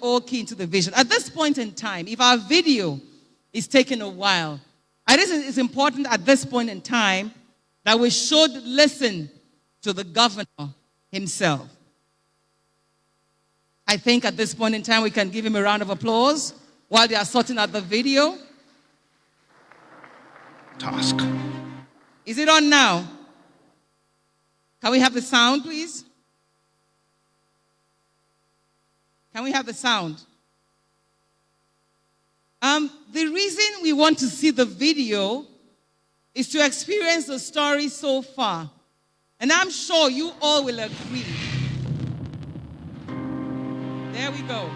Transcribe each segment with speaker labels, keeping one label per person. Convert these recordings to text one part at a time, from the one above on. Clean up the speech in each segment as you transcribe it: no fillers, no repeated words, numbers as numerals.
Speaker 1: all key into the vision. At this point in time, if our video is taking a while, I think it's important at this point in time that we should listen to the governor himself. I think at this point in time, we can give him a round of applause while they are sorting out the video.
Speaker 2: Task.
Speaker 1: Is it on now? Can we have the sound, please? Can we have the sound? The reason we want to see the video is to experience the story so far. And I'm sure you all will agree. There we go.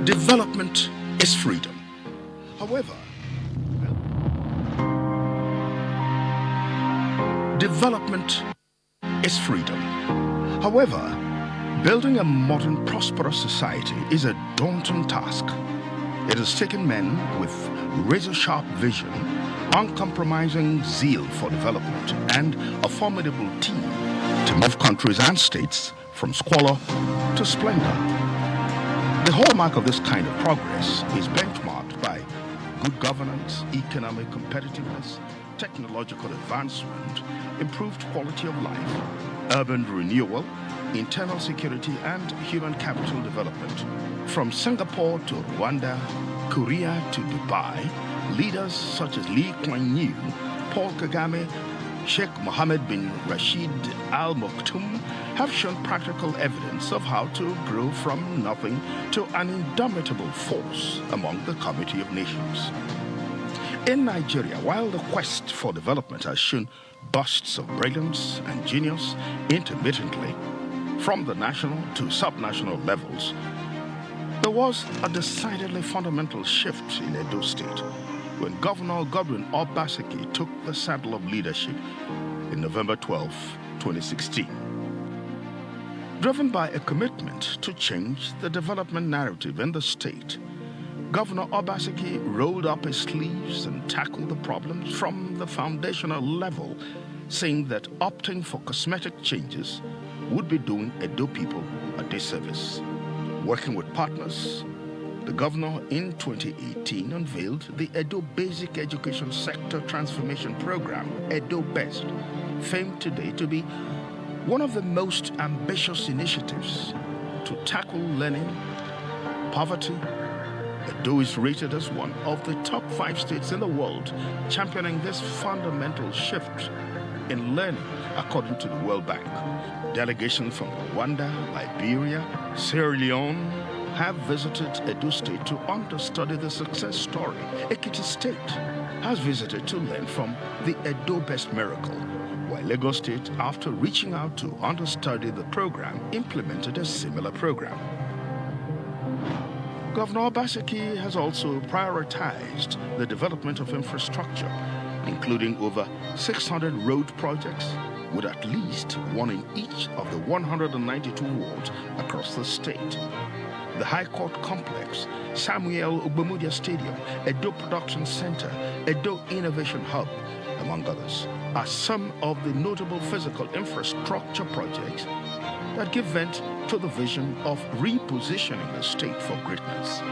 Speaker 2: Development is freedom. However, development is freedom. However, building a modern, prosperous society is a daunting task. It has taken men with razor-sharp vision, uncompromising zeal for development, and a formidable team to move countries and states from squalor to splendor. The hallmark of this kind of progress is benchmarked by good governance, economic competitiveness, technological advancement, improved quality of life, urban renewal, internal security, and human capital development. From Singapore to Rwanda, Korea to Dubai, leaders such as Lee Kuan Yew, Paul Kagame, Sheikh Mohammed bin Rashid Al Maktoum have shown practical evidence of how to grow from nothing to an indomitable force among the Community of Nations. In Nigeria, while the quest for development has shown bursts of brilliance and genius intermittently from the national to subnational levels, there was a decidedly fundamental shift in Edo State when Governor Godwin Obaseki took the saddle of leadership in November 12, 2016. Driven by a commitment to change the development narrative in the state, Governor Obaseki rolled up his sleeves and tackled the problems from the foundational level, saying that opting for cosmetic changes would be doing Edo people a disservice. Working with partners, the governor in 2018 unveiled the Edo Basic Education Sector Transformation Program, Edo Best, famed today to be one of the most ambitious initiatives to tackle learning, poverty. Edo is rated as one of the top 5 states in the world championing this fundamental shift in learning, according to the World Bank. Delegations from Rwanda, Liberia, Sierra Leone have visited Edo State to understudy the success story. Ekiti State has visited to learn from the Edo Best Miracle, while Lagos State, after reaching out to understudy the program, implemented a similar program. Governor Obaseki has also prioritized the development of infrastructure, including over 600 road projects, with at least one in each of the 192 wards across the state. The High Court Complex, Samuel Ogbomudia Stadium, Edo Production Center, Edo Innovation Hub, among others, are some of the notable physical infrastructure projects that give vent to the vision of repositioning the state for greatness.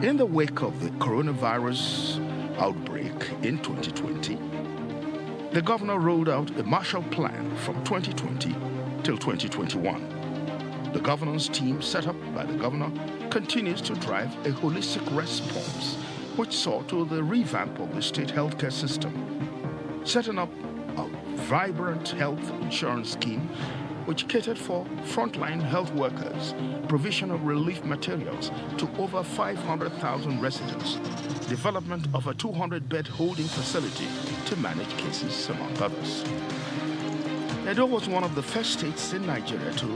Speaker 2: In the wake of the coronavirus outbreak in 2020, the governor rolled out a Marshall Plan from 2020 till 2021. The governor's team, set up by the governor, continues to drive a holistic response which saw to the revamp of the state healthcare system, setting up a vibrant health insurance scheme which catered for frontline health workers, provision of relief materials to over 500,000 residents, development of a 200-bed holding facility to manage cases, among others. Edo was one of the first states in Nigeria to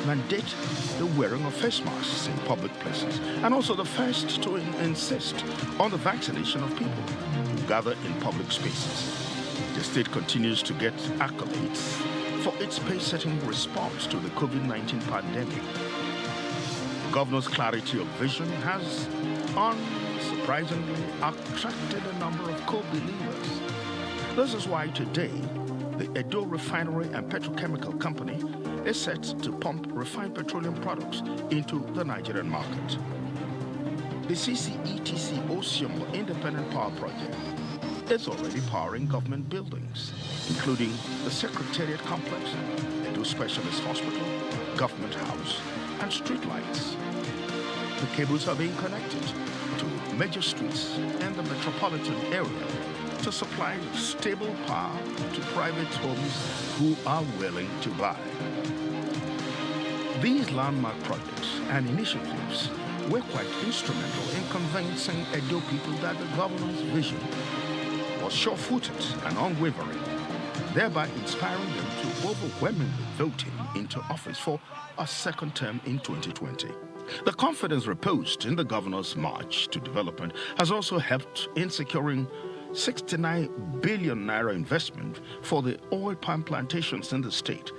Speaker 2: mandate the wearing of face masks in public places, and also the first to insist on the vaccination of people who gather in public spaces. The state continues to get accolades for its pace-setting response to the COVID-19 pandemic. The governor's clarity of vision has, unsurprisingly, attracted a number of co-believers. This is why today, the Edo Refinery and Petrochemical Company is set to pump refined petroleum products into the Nigerian market. The CCETC Osimo Independent Power Project is already powering government buildings, including the Secretariat Complex, Edo Specialist Hospital, Government House, and streetlights. The cables are being connected to major streets in the metropolitan area to supply stable power to private homes who are willing to buy. These landmark projects and initiatives were quite instrumental in convincing Edo people that the governor's vision was sure-footed and unwavering, thereby inspiring them to overwhelmingly vote him into office for a second term in 2020. The confidence reposed in the governor's march to development has also helped in securing 69 billion naira investment for the oil palm plantations in the state,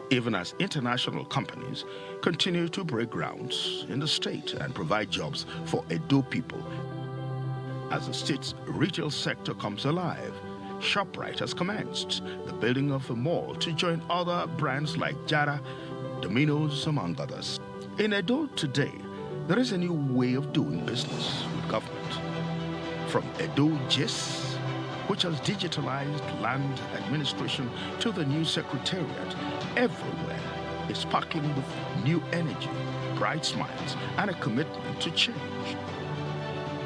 Speaker 2: even as international companies continue to break grounds in the state and provide jobs for Edo people. As the state's retail sector comes alive, ShopRite has commenced the building of a mall to join other brands like Jara, Domino's, among others. In Edo today, there is a new way of doing business with government. From Edo GIS, which has digitalized land administration, to the new secretariat, everywhere is sparkling with new energy, bright smiles, and a commitment to change.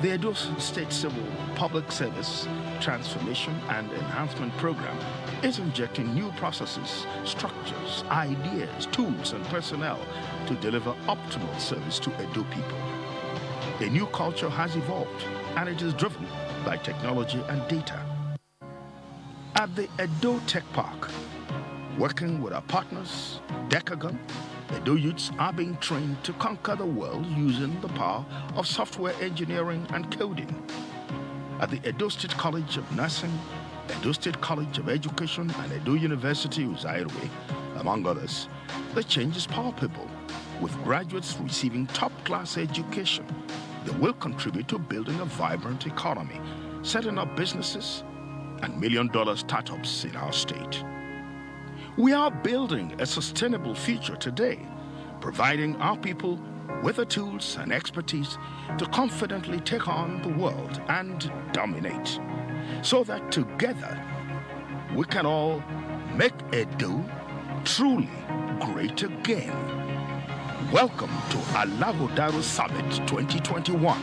Speaker 2: The Edo State Civil Public Service Transformation and Enhancement Program is injecting new processes, structures, ideas, tools, and personnel to deliver optimal service to Edo people. A new culture has evolved, and it is driven by technology and data. At the Edo Tech Park, working with our partners, Decagon, Edo youths are being trained to conquer the world using the power of software engineering and coding. At the Edo State College of Nursing, Edo State College of Education, and Edo University Uzairwe, among others, the change is palpable, with graduates receiving top-class education that will contribute to building a vibrant economy, setting up businesses and million-dollar startups in our state. We are building a sustainable future today, providing our people with the tools and expertise to confidently take on the world and dominate, so that together we can all make Edo truly great again. Welcome to Alagodaru Summit 2021.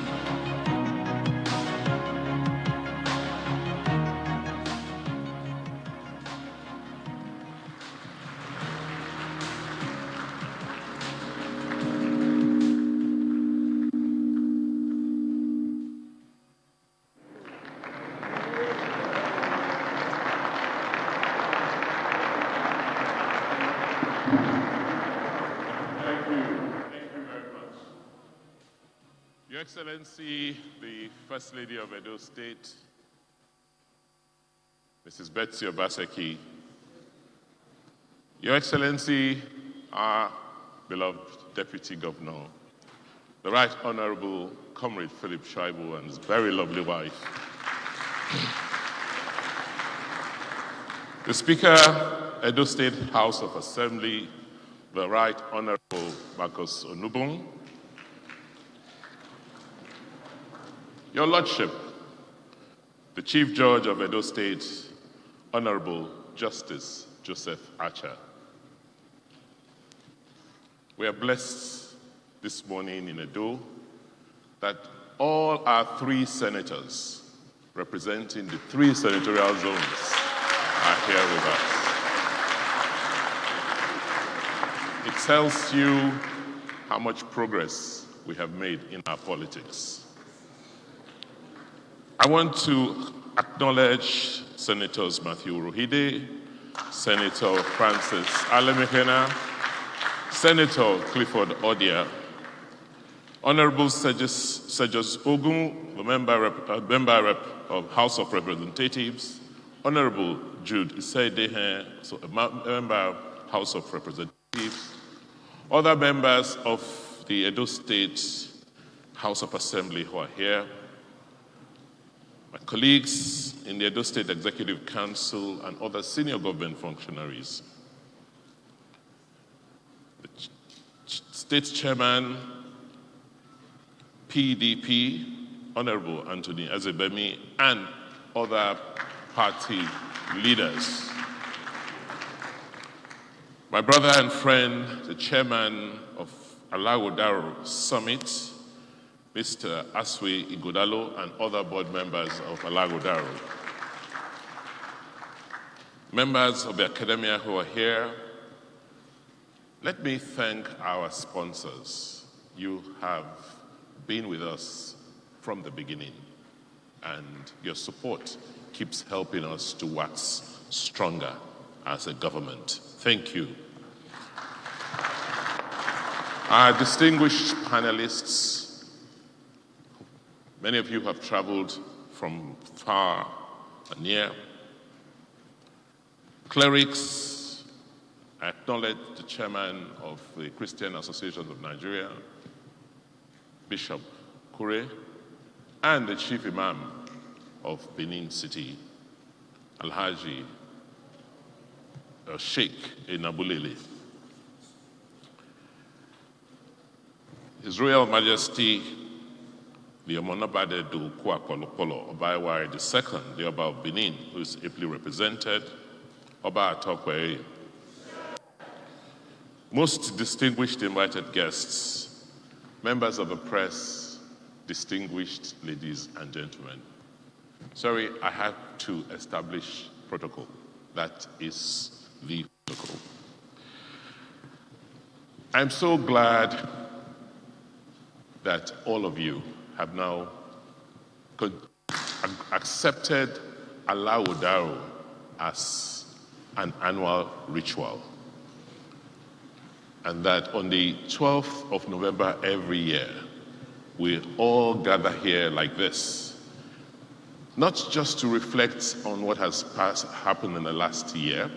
Speaker 3: Your Excellency, the First Lady of Edo State, Mrs. Betsy Obaseki, Your Excellency, our beloved Deputy Governor, the Right Honorable Comrade Philip Shaibu and his very lovely wife, the Speaker, Edo State House of Assembly, the Right Honorable Marcus Onubong, Your Lordship, the Chief Judge of Edo State, Honorable Justice Joseph Archer. We are blessed this morning in Edo that all our three senators representing the three senatorial zones are here with us. It tells you how much progress we have made in our politics. I want to acknowledge Senators Matthew Rohide, Senator Francis Alemekena, Senator Clifford Odia, Honorable Sejus Ogun, the member rep of House of Representatives, Honorable Jude Isaidehe, so a member of House of Representatives, other members of the Edo State House of Assembly who are here, my colleagues in the Edo State Executive Council and other senior government functionaries. State Chairman, PDP, Honorable Anthony Azebemi, and other party leaders. My brother and friend, the chairman of Alago Daro Summit, Mr. Aswe Igodalo, and other board members of Alago Daro. Members of the academia who are here, let me thank our sponsors. You have been with us from the beginning, and your support keeps helping us to wax stronger as a government. Thank you. Our distinguished panelists, many of you have traveled from far and near. Clerics, I acknowledge the chairman of the Christian Association of Nigeria, Bishop Kure, and the chief imam of Benin City, Alhaji Sheikh Enabulele. His Royal Majesty, the Omonobade Du Kwakwalopolo, Obaiwari II, the Oba of Benin, who is ably represented, Oba Atokwe. Most distinguished invited guests, members of the press, distinguished ladies and gentlemen. Sorry, I had to establish protocol. That is the protocol. I'm so glad that all of you have now accepted Alawo Daro as an annual ritual. And that on the 12th of November every year, we all gather here like this, not just to reflect on what has happened in the last year,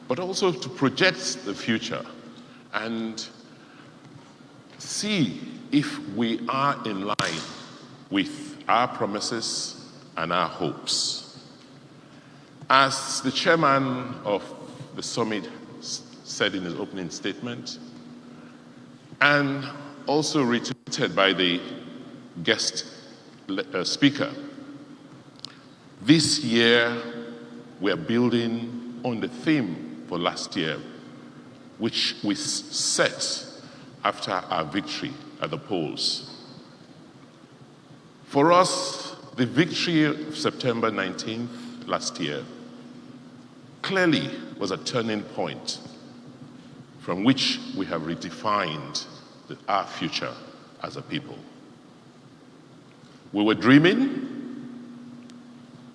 Speaker 3: but also to project the future and see if we are in line with our promises and our hopes. As the chairman of the summit said in his opening statement, and also reiterated by the guest speaker, this year we're building on the theme for last year, which we set after our victory at the polls. For us, the victory of September 19th last year clearly was a turning point from which we have redefined our future as a people. We were dreaming,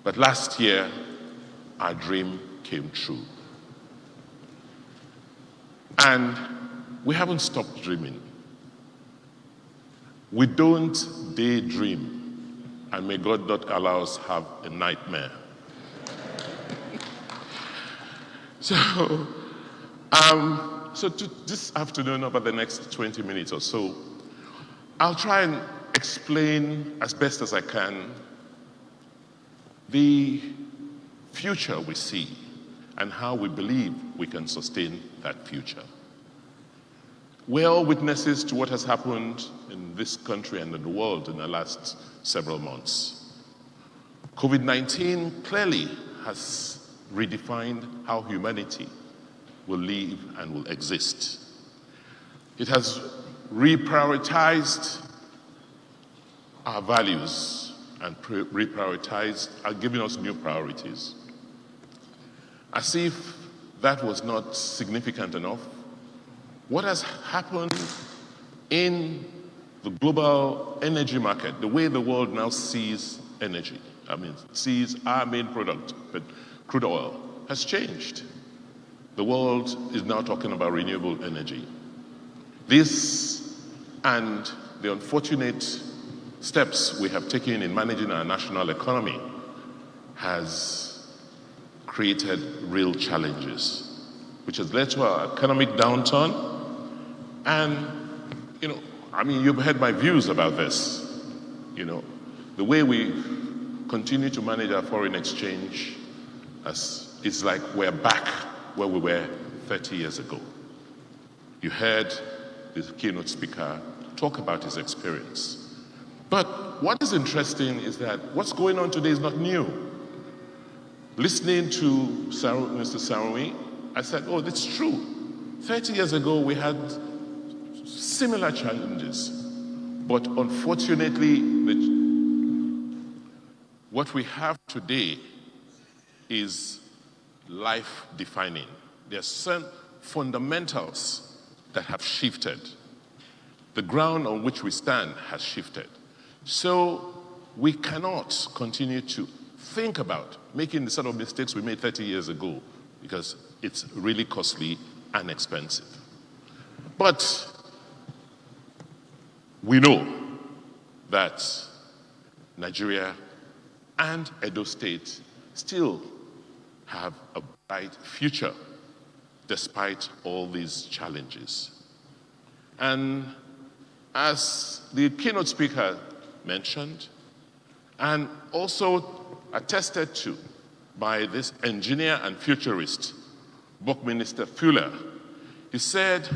Speaker 3: but last year our dream came true. And we haven't stopped dreaming. We don't daydream, and may God not allow us have a nightmare. So this afternoon, over the next 20 minutes or so, I'll try and explain as best as I can the future we see and how we believe we can sustain that future. We're all witnesses to what has happened in this country and in the world in the last several months. COVID-19 clearly has redefined how humanity will live and will exist. It has reprioritized our values and giving us new priorities. As if that was not significant enough, what has happened in the global energy market, the way the world now sees energy, sees our main product, but crude oil, has changed. The world is now talking about renewable energy. This and the unfortunate steps we have taken in managing our national economy has created real challenges, which has led to our economic downturn. And, you've heard my views about this. The way we continue to manage our foreign exchange, it's like we're back where we were 30 years ago. You heard the keynote speaker talk about his experience. But what is interesting is that what's going on today is not new. Listening to Mr. Sarawi, I said, oh, that's true. 30 years ago, we had similar challenges. But unfortunately, what we have today is life-defining. There are certain fundamentals that have shifted. The ground on which we stand has shifted. So we cannot continue to think about making the sort of mistakes we made 30 years ago because it's really costly and expensive. But we know that Nigeria and Edo State still have a bright future despite all these challenges. And as the keynote speaker mentioned, and also attested to by this engineer and futurist, Buckminster Fuller, he said,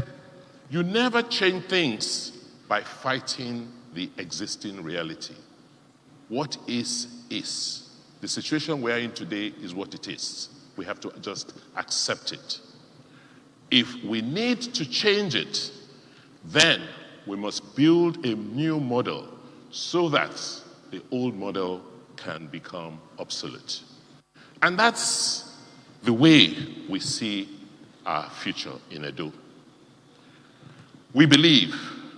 Speaker 3: you never change things by fighting the existing reality. What is. The situation we are in today is what it is. We have to just accept it. If we need to change it, then we must build a new model so that the old model can become obsolete. And that's the way we see our future in Edo. We believe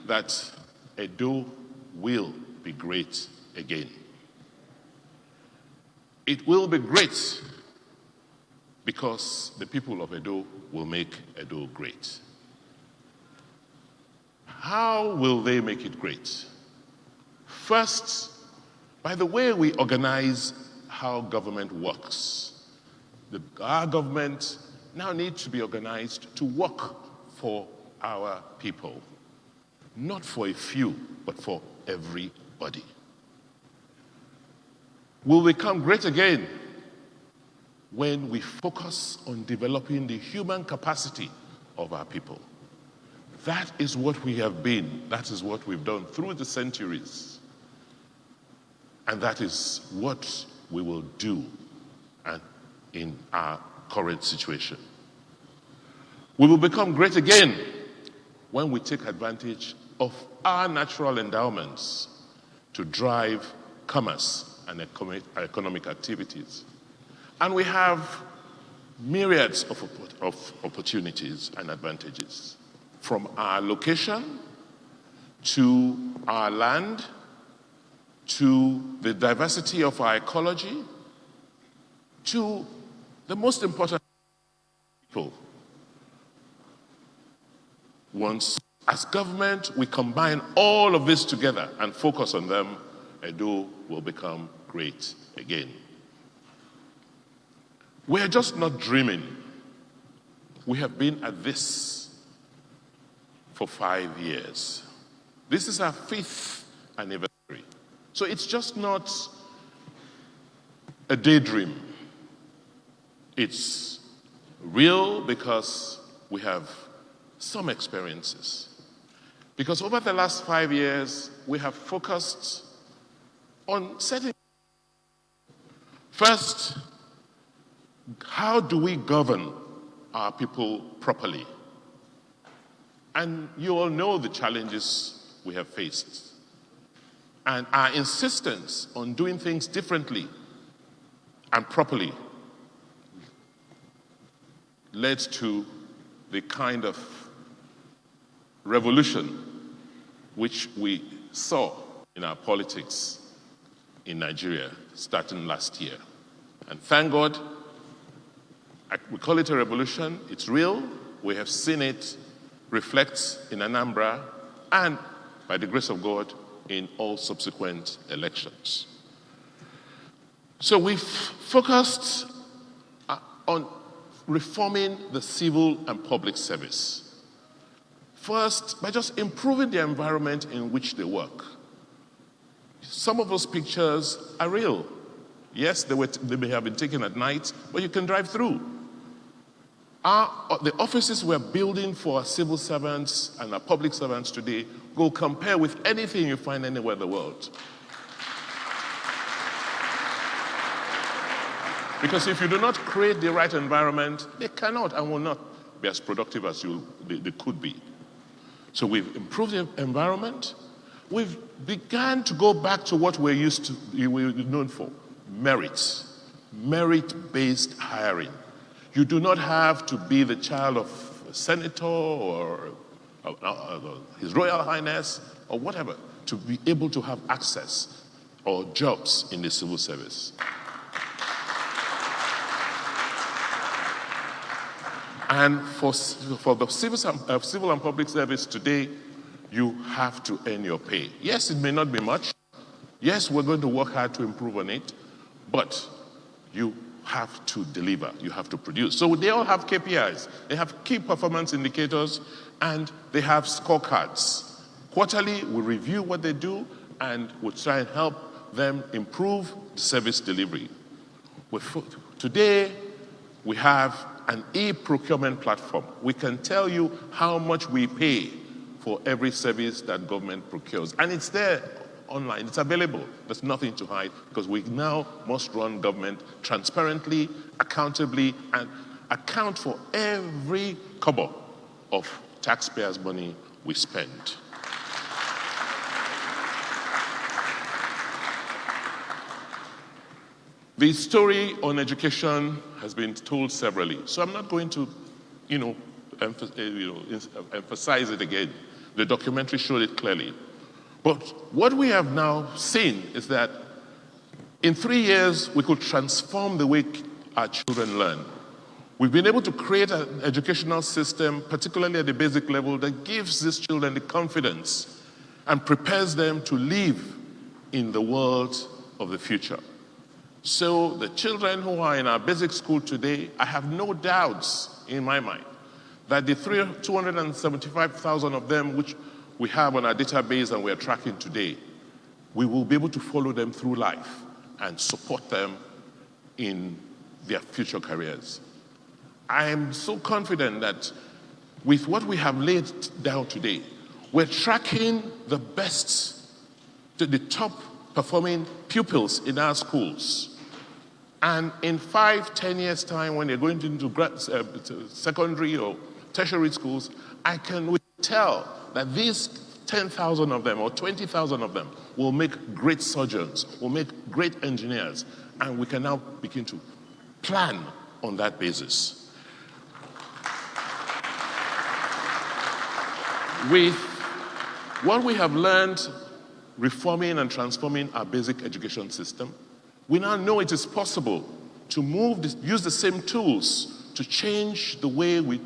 Speaker 3: that Edo will be great again. It will be great because the people of Edo will make Edo great. How will they make it great? First, by the way we organize how government works. Our government now needs to be organized to work for our people. Not for a few, but for everybody. We'll become great again when we focus on developing the human capacity of our people. That is what we have been. That is what we've done through the centuries. And that is what we will do in our current situation. We will become great again when we take advantage of our natural endowments to drive commerce and economic activities. And we have myriads of opportunities and advantages, from our location to our land to the diversity of our ecology to the most important people. Once, as government, we combine all of this together and focus on them, Edo will become great again. We're just not dreaming. We have been at this for 5 years. This is our 5th anniversary. So it's just not a daydream. It's real because we have some experiences. Because over the last 5 years, we have focused on setting. First, how do we govern our people properly? And you all know the challenges we have faced. And our insistence on doing things differently and properly led to the kind of revolution which we saw in our politics in Nigeria starting last year. And thank God, we call it a revolution. It's real. We have seen it reflect in Anambra and, by the grace of God, in all subsequent elections. So we've focused on reforming the civil and public service. First, by just improving the environment in which they work. Some of those pictures are real. Yes, they may have been taken at night, but you can drive through. The offices we're building for our civil servants and our public servants today will compare with anything you find anywhere in the world. Because if you do not create the right environment, they cannot and will not be as productive as they could be. So we've improved the environment. We've begun to go back to what we're known for, merits, merit-based hiring. You do not have to be the child of a senator or His Royal Highness or whatever to be able to have access or jobs in the civil service. And for the civil and public service today, you have to earn your pay. Yes, it may not be much. Yes, we're going to work hard to improve on it, but you have to deliver, you have to produce. So they all have KPIs. They have key performance indicators, and they have scorecards. Quarterly, we review what they do, and we try and help them improve the service delivery. Today, we have an e-procurement platform. We can tell you how much we pay for every service that government procures. And it's there online, it's available. There's nothing to hide because we now must run government transparently, accountably, and account for every kobo of taxpayers' money we spend. The story on education has been told severally, so I'm not going to, emphasize it again. The documentary showed it clearly. But what we have now seen is that in 3 years, we could transform the way our children learn. We've been able to create an educational system, particularly at the basic level, that gives these children the confidence and prepares them to live in the world of the future. So the children who are in our basic school today, I have no doubts in my mind that the 275,000 of them which we have on our database and we are tracking today, we will be able to follow them through life and support them in their future careers. I am so confident that with what we have laid down today, we're tracking the best, the top performing pupils in our schools. And in 5-10 years' time, when they're going into secondary or tertiary schools, I can tell that these 10,000 of them or 20,000 of them will make great surgeons, will make great engineers, and we can now begin to plan on that basis. With what we have learned reforming and transforming our basic education system, we now know it is possible to use the same tools to change the way we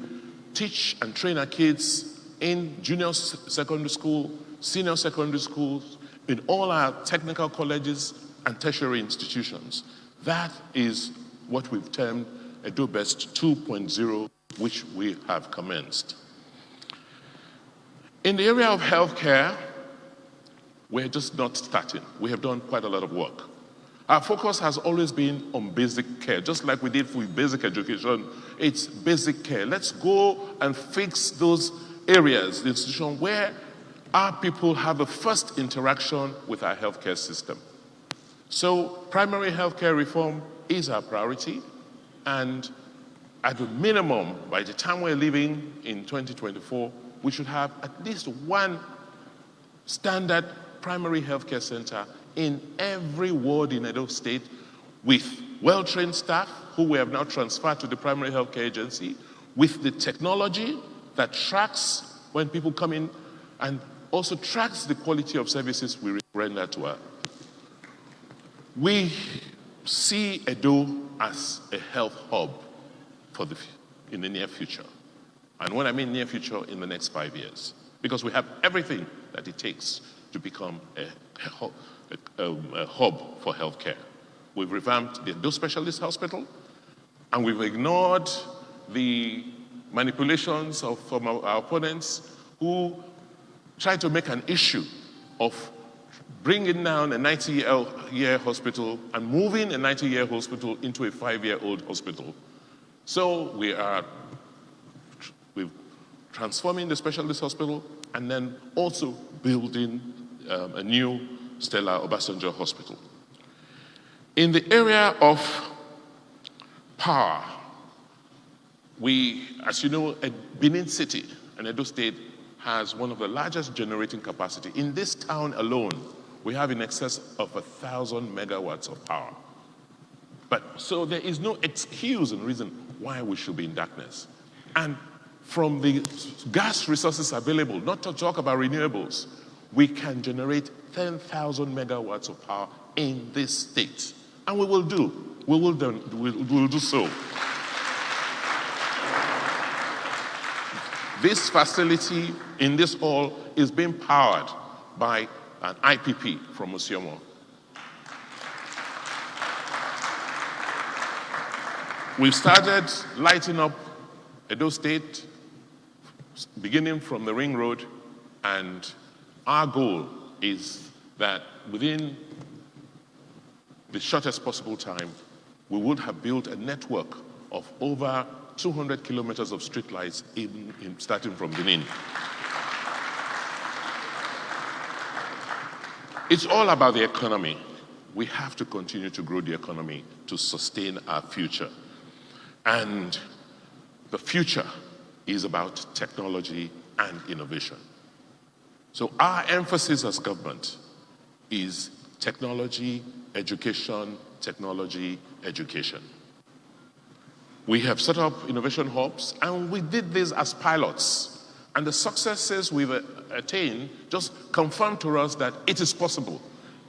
Speaker 3: teach and train our kids in junior secondary school, senior secondary schools, in all our technical colleges and tertiary institutions. That is what we've termed EduBest 2.0, which we have commenced. In the area of healthcare, we're just not starting. We have done quite a lot of work. Our focus has always been on basic care, just like we did with basic education. It's basic care. Let's go and fix those areas, the institution where our people have a first interaction with our healthcare system. So primary healthcare reform is our priority, and at a minimum, by the time we're leaving in 2024, we should have at least one standard primary healthcare center in every ward in Edo State with well-trained staff who we have now transferred to the primary healthcare agency, with the technology that tracks when people come in and also tracks the quality of services we render to her. We see Edo as a health hub in the near future. And when I mean near future, in the next 5 years. Because we have everything that it takes to become a hub for healthcare. We've revamped the Edo Specialist Hospital, and we've ignored the manipulations from our opponents who try to make an issue of bringing down a 90-year hospital and moving a 90-year hospital into a 5-year-old hospital. So we are transforming the specialist hospital, and then also building a new Stella Obasanjo Hospital. In the area of power, we, as you know, Benin City and Edo State has one of the largest generating capacity. In this town alone, we have in excess of 1,000 megawatts of power. So there is no excuse and reason why we should be in darkness. And from the gas resources available, not to talk about renewables, we can generate 10,000 megawatts of power in this state. And we will do so. This facility in this hall is being powered by an IPP from Osiomo. We've started lighting up Edo State, beginning from the Ring Road, and our goal is that within the shortest possible time, we would have built a network of over 200 kilometers of streetlights starting from Benin. It's all about the economy. We have to continue to grow the economy to sustain our future. And the future is about technology and innovation. So our emphasis as government is technology, education, technology, education. We have set up innovation hubs, and we did this as pilots. And the successes we've attained just confirm to us that it is possible.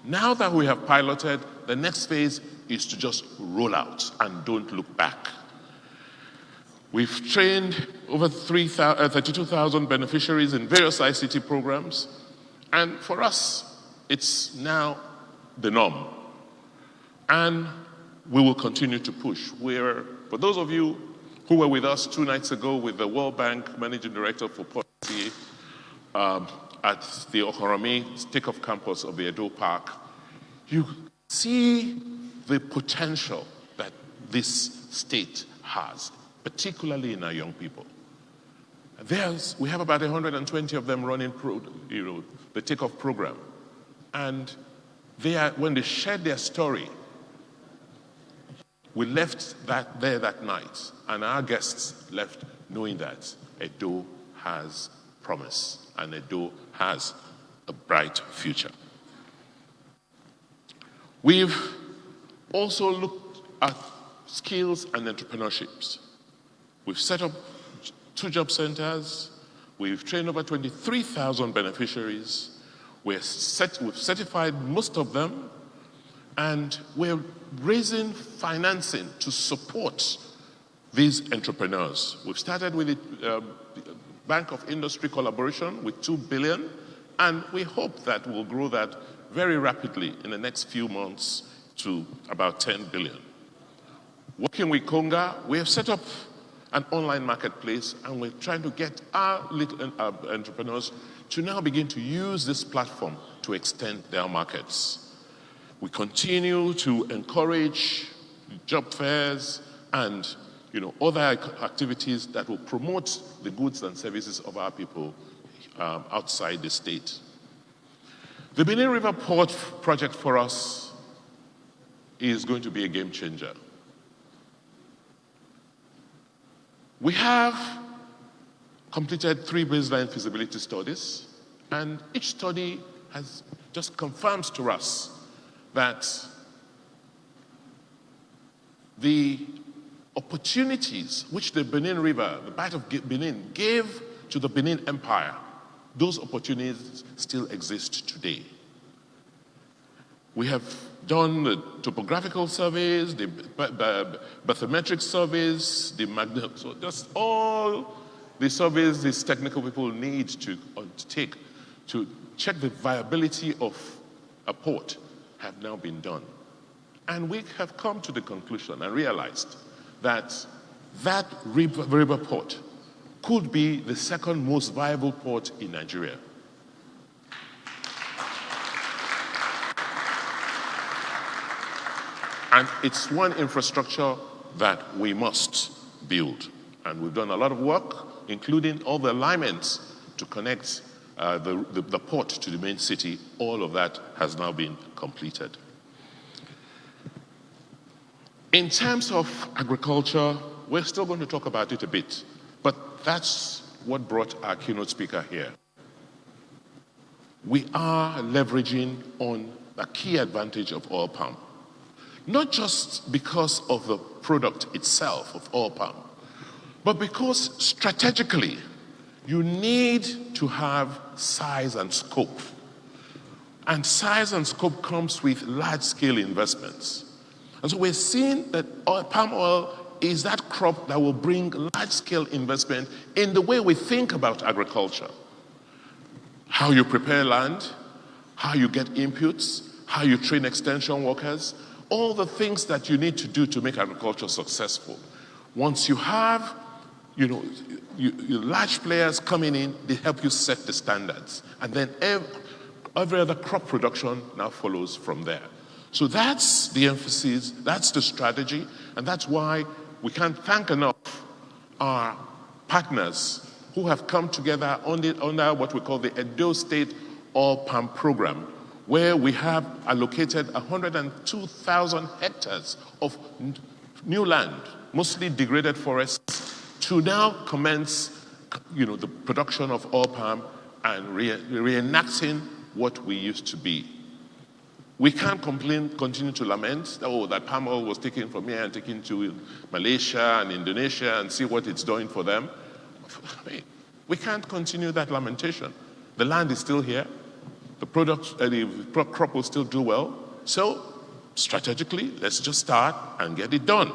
Speaker 3: Now that we have piloted, the next phase is to just roll out and don't look back. We've trained over 32,000 beneficiaries in various ICT programs, and for us, it's now the norm. And we will continue to push. For those of you who were with us 2 nights ago with the World Bank Managing Director for Policy at the Okorami Takeoff Campus of the Edo Park, you see the potential that this state has, particularly in our young people. We have about 120 of them running the Takeoff program. And when they shared their story, we left there that night, and our guests left knowing that Edo has promise, and Edo has a bright future. We've also looked at skills and entrepreneurships. We've set up 2 job centers. We've trained over 23,000 beneficiaries. We've certified most of them, and we're raising financing to support these entrepreneurs. We've started with the Bank of Industry collaboration with 2 billion, and we hope that we'll grow that very rapidly in the next few months to about 10 billion. Working with Konga, we have set up an online marketplace, and we're trying to get our little entrepreneurs to now begin to use this platform to extend their markets. We continue to encourage job fairs and other activities that will promote the goods and services of our people outside the state. The Benin River Port project for us is going to be a game changer. We have completed 3 baseline feasibility studies, and each study just confirms to us that the opportunities which the Benin River, the Bight of Benin, gave to the Benin Empire, those opportunities still exist today. We have done the topographical surveys, the bathymetric surveys, so just all the surveys these technical people need to undertake to check the viability of a port have now been done. And we have come to the conclusion and realized that river port could be the second most viable port in Nigeria. And it's one infrastructure that we must build. And we've done a lot of work including all the alignments to connect the port to the main city. All of that has now been completed. In terms of agriculture, we're still going to talk about it a bit, but that's what brought our keynote speaker here. We are leveraging on a key advantage of oil palm, not just because of the product itself of oil palm, but because strategically you need to have size and scope. And size and scope comes with large-scale investments. And so we're seeing that palm oil is that crop that will bring large-scale investment in the way we think about agriculture. How you prepare land, how you get inputs, how you train extension workers, all the things that you need to do to make agriculture successful. Once you have, your large players coming in, they help you set the standards. And then every other crop production now follows from there. So that's the emphasis, that's the strategy, and that's why we can't thank enough our partners who have come together under what we call the Edo State Oil Palm Program, where we have allocated 102,000 hectares of new land, mostly degraded forests, to now commence, the production of oil palm and reenacting what we used to be. We can't continue to lament, that palm oil was taken from here and taken to Malaysia and Indonesia and see what it's doing for them. We can't continue that lamentation. The land is still here. The crop will still do well. So, strategically, let's just start and get it done.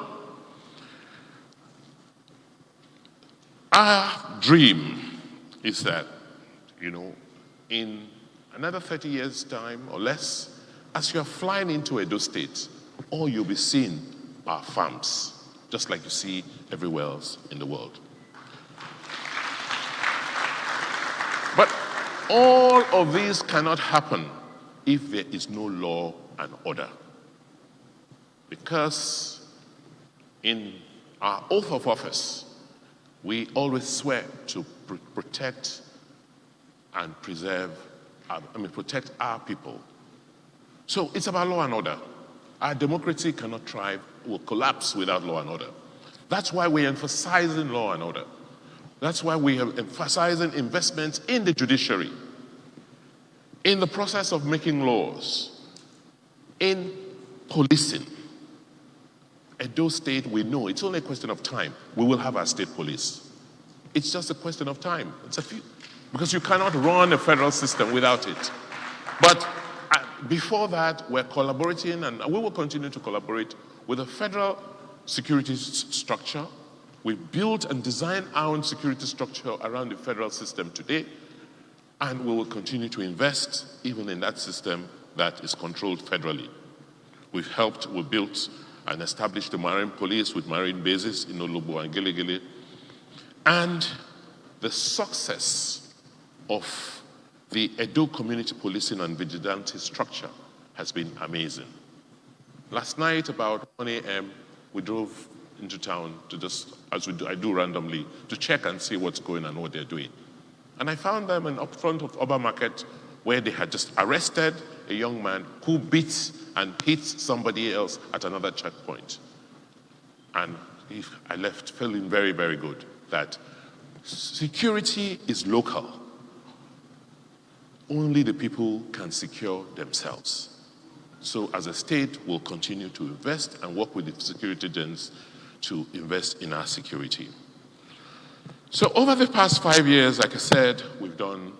Speaker 3: Our dream is that, in another 30 years' time or less, as you're flying into Edo State, all you'll be seeing are farms, just like you see everywhere else in the world. But all of these cannot happen if there is no law and order. Because in our oath of office, we always swear to protect and protect our people. So it's about law and order. Our democracy cannot thrive, will collapse without law and order. That's why we're emphasizing law and order. That's why we are emphasizing investments in the judiciary, in the process of making laws, in policing. Edo State, we know it's only a question of time. We will have our state police. It's just a question of time. Because you cannot run a federal system without it. But before that, we're collaborating, and we will continue to collaborate with the federal security structure. We've built and designed our own security structure around the federal system today, and we will continue to invest even in that system that is controlled federally. We built and established the Marine Police with marine bases in Olobo and Gele. And the success of the Edo Community Policing and Vigilante structure has been amazing. Last night, about 1 a.m., we drove into town to just, I do randomly, to check and see what's going on, what they're doing. And I found them up front of Oba Market, where they had just arrested a young man who beat and hit somebody else at another checkpoint. And I left feeling very, very good that security is local. Only the people can secure themselves. So as a state, we'll continue to invest and work with the security agents to invest in our security. So over the past 5 years, like I said, we've done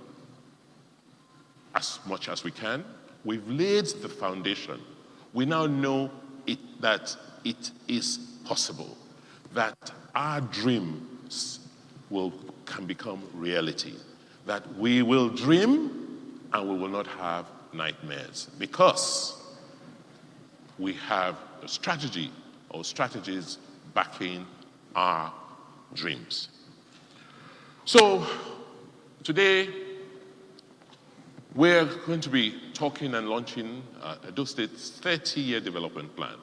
Speaker 3: as much as we can. We've laid the foundation. We now know that it is possible, that our dreams can become reality, that we will dream and we will not have nightmares, because we have a strategy or strategies backing our dreams. So today, we're going to be talking and launching Edo State's 30-year development plan.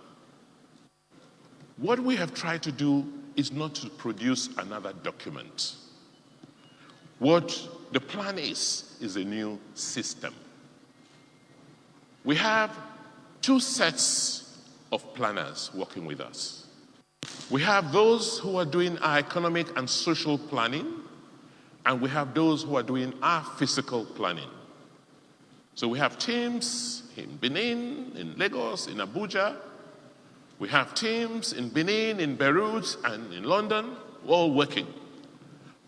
Speaker 3: What we have tried to do is not to produce another document. What the plan is a new system. We have two sets of planners working with us. We have those who are doing our economic and social planning, and we have those who are doing our physical planning. So we have teams in Benin, in Lagos, in Abuja. We have teams in Benin, in Beirut, and in London, all working.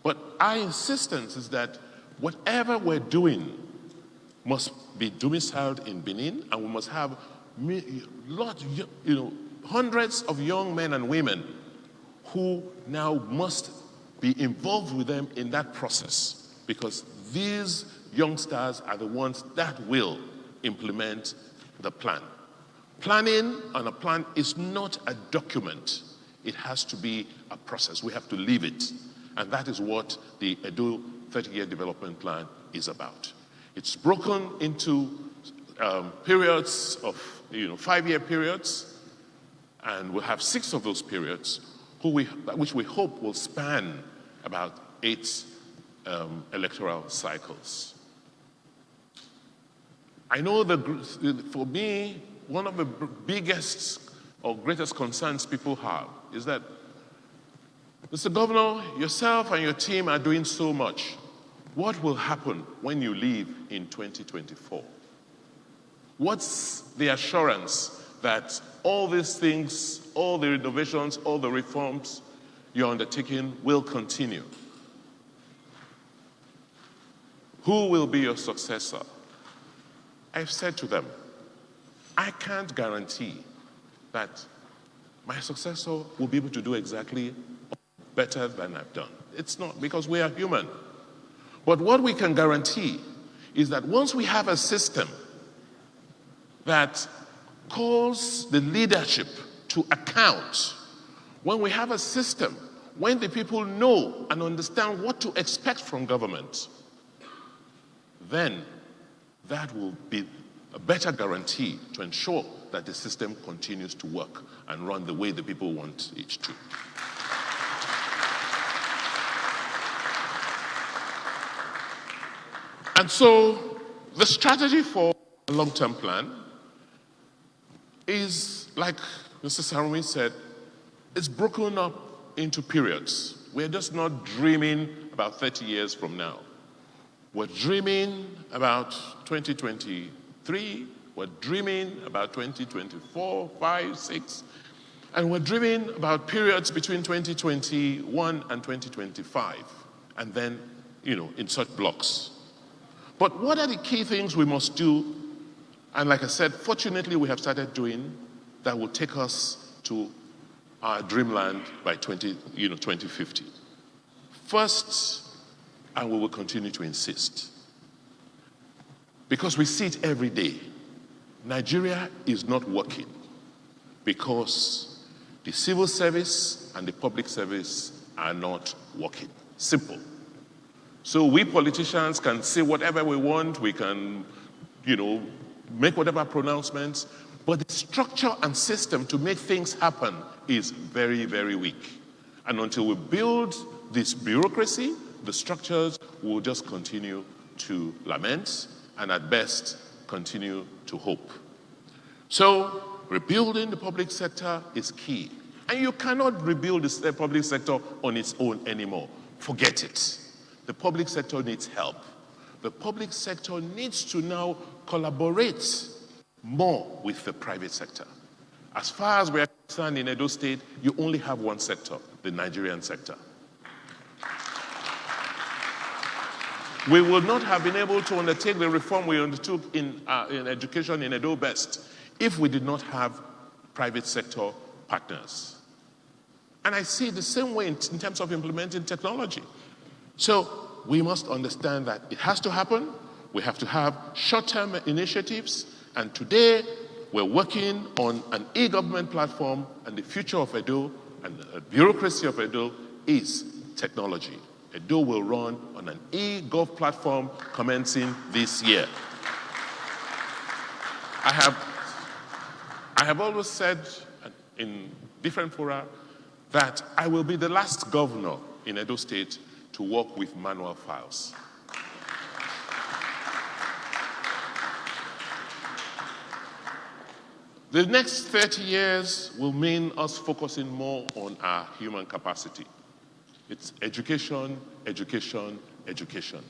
Speaker 3: But our insistence is that whatever we're doing must be domiciled in Benin, and we must have hundreds of young men and women who now must be involved with them in that process, because these youngsters are the ones that will implement the plan. Planning on a plan is not a document. It has to be a process. We have to live it. And that is what the Edo 30-year development plan is about. It's broken into periods of 5-year periods, and we'll have 6 of those periods which we hope will span about 8 electoral cycles. I know for me, one of the biggest or greatest concerns people have is that, Mr. Governor, yourself and your team are doing so much. What will happen when you leave in 2024? What's the assurance that all these things, all the innovations, all the reforms you're undertaking will continue? Who will be your successor? I've said to them, I can't guarantee that my successor will be able to do exactly better than I've done. It's not, because we are human. But what we can guarantee is that once we have a system that calls the leadership to account, when we have a system, when the people know and understand what to expect from government, then that will be a better guarantee to ensure that the system continues to work and run the way the people want it to. And so the strategy for a long-term plan is, like Mr. Sarumi said, it's broken up into periods. We're just not dreaming about 30 years from now. We're dreaming about 2023, we're dreaming about 2024, 5, 6, and we're dreaming about periods between 2021 and 2025, and then, in such blocks. But what are the key things we must do? And like I said, fortunately, we have started doing that will take us to our dreamland by 2050. First, and we will continue to insist, because we see it every day, Nigeria is not working because the civil service and the public service are not working. Simple. So we politicians can say whatever we want, we can, make whatever pronouncements, but the structure and system to make things happen is very, very weak. And until we build this bureaucracy, the structures will just continue to lament and at best continue to hope. So rebuilding the public sector is key. And you cannot rebuild the public sector on its own anymore. Forget it. The public sector needs help. The public sector needs to now collaborate more with the private sector. As far as we are concerned in Edo State, you only have one sector, the Nigerian sector. We would not have been able to undertake the reform we undertook in education in Edo Best if we did not have private sector partners. And I see it the same way in terms of implementing technology. So we must understand that it has to happen. We have to have short-term initiatives. And today, we're working on an e-government platform, and the future of Edo and the bureaucracy of Edo is technology. Edo will run on an e-gov platform commencing this year. I have always said in different fora that I will be the last governor in Edo State to work with manual files. The next 30 years will mean us focusing more on our human capacity. It's education, education, education.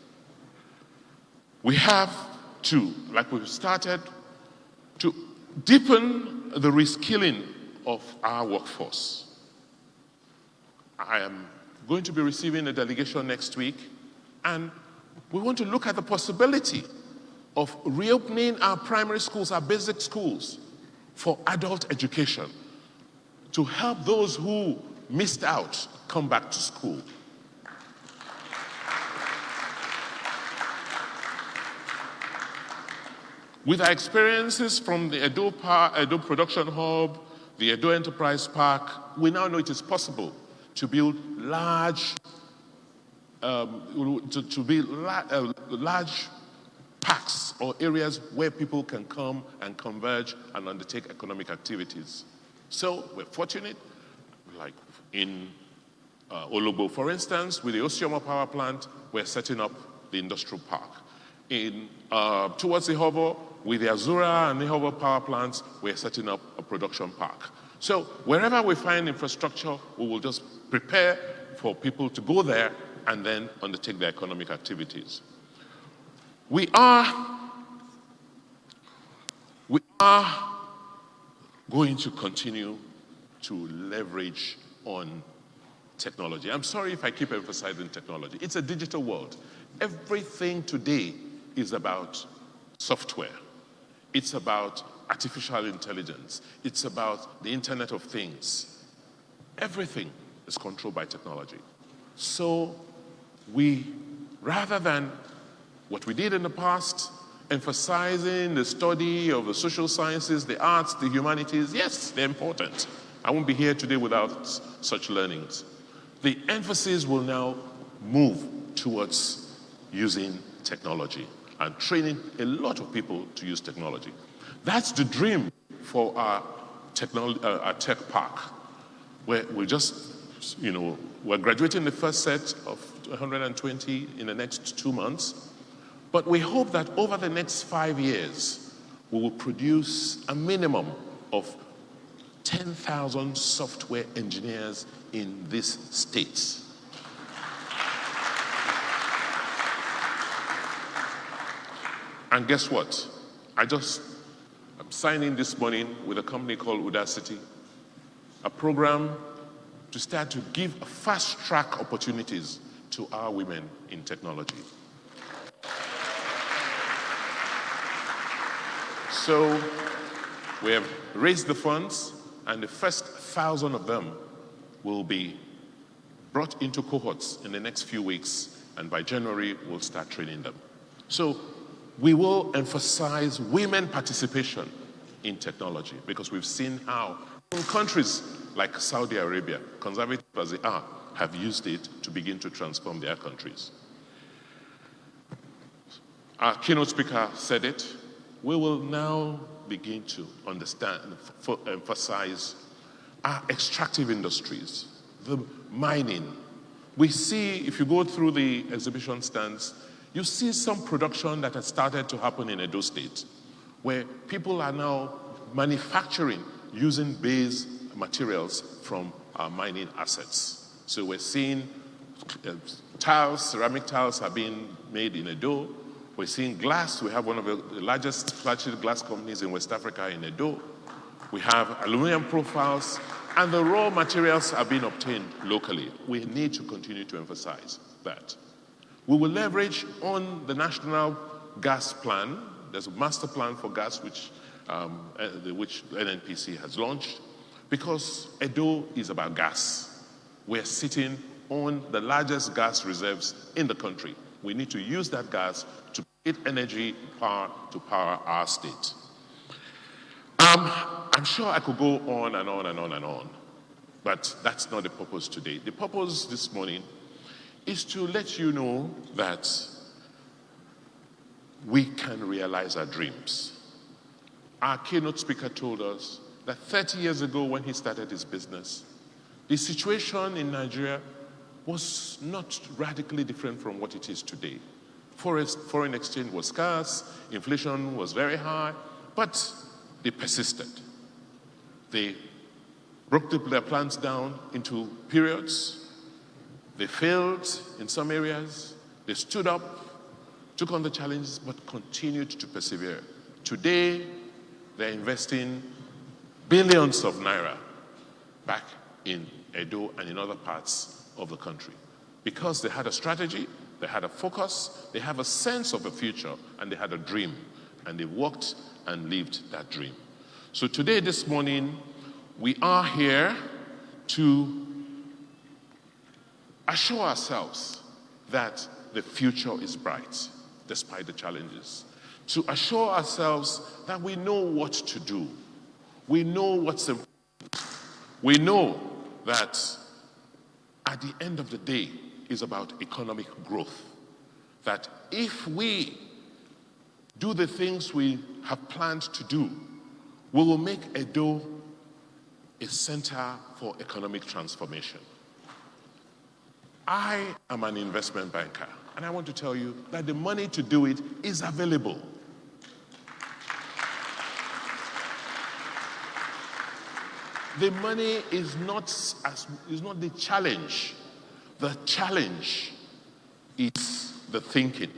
Speaker 3: We have to, like we've started, to deepen the reskilling of our workforce. I am going to be receiving a delegation next week, and we want to look at the possibility of reopening our primary schools, our basic schools, for adult education, to help those who missed out come back to school. With our experiences from the Edo Production Hub, the Edo Enterprise Park, we now know it is possible to build large parks or areas where people can come and converge and undertake economic activities. So we're fortunate, like in Ologbo, for instance, with the Osioma Power Plant, we're setting up the industrial park. Towards Ihovo, with the Azura and Ihovo power plants, we're setting up a production park. So wherever we find infrastructure, we will just prepare for people to go there and then undertake their economic activities. We are going to continue to leverage on technology. I'm sorry if I keep emphasizing technology. It's a digital world. Everything today is about software. It's about artificial intelligence. It's about the Internet of Things. Everything is controlled by technology. So we, rather than what we did in the past, emphasizing the study of the social sciences, the arts, the humanities, yes, they're important. I won't be here today without such learnings. The emphasis will now move towards using technology and training a lot of people to use technology. That's the dream for our tech park, where we're graduating the first set of 120 in the next 2 months. But we hope that over the next 5 years, we will produce a minimum of 10,000 software engineers in these states. And guess what? I'm signing this morning with a company called Udacity, a program to start to give fast-track opportunities to our women in technology. So we have raised the funds, and the first 1,000 of them will be brought into cohorts in the next few weeks, and by January, we'll start training them. So we will emphasize women participation in technology, because we've seen how in countries like Saudi Arabia, conservative as they are, have used it to begin to transform their countries. Our keynote speaker said it. We will now begin to understand and emphasize our extractive industries, the mining. We see, if you go through the exhibition stands, you see some production that has started to happen in Edo State, where people are now manufacturing using base materials from our mining assets. So we're seeing tiles, ceramic tiles are being made in Edo. We're seeing glass. We have one of the largest flagship glass companies in West Africa in Edo. We have aluminum profiles, and the raw materials are being obtained locally. We need to continue to emphasize that. We will leverage on the National Gas Plan. There's a master plan for gas which NNPC has launched, because Edo is about gas. We're sitting on the largest gas reserves in the country. We need to use that gas to create energy power to power our state. I'm sure I could go on and on and on and on, but that's not the purpose today. The purpose this morning is to let you know that we can realize our dreams. Our keynote speaker told us that 30 years ago when he started his business, the situation in Nigeria was not radically different from what it is today. Foreign exchange was scarce, inflation was very high, but they persisted. They broke their plans down into periods. They failed in some areas. They stood up, took on the challenges, but continued to persevere. Today, they're investing billions of naira back in Edo and in other parts of the country because they had a strategy, they had a focus, they have a sense of the future, and they had a dream, and they worked and lived that dream. So today, this morning, we are here to assure ourselves that the future is bright despite the challenges. To assure ourselves that we know what to do. We know what's important. We know that at the end of the day is about economic growth. That if we do the things we have planned to do, we will make Edo a center for economic transformation. I am an investment banker, and I want to tell you that the money to do it is available. The money is not the challenge. The challenge is the thinking.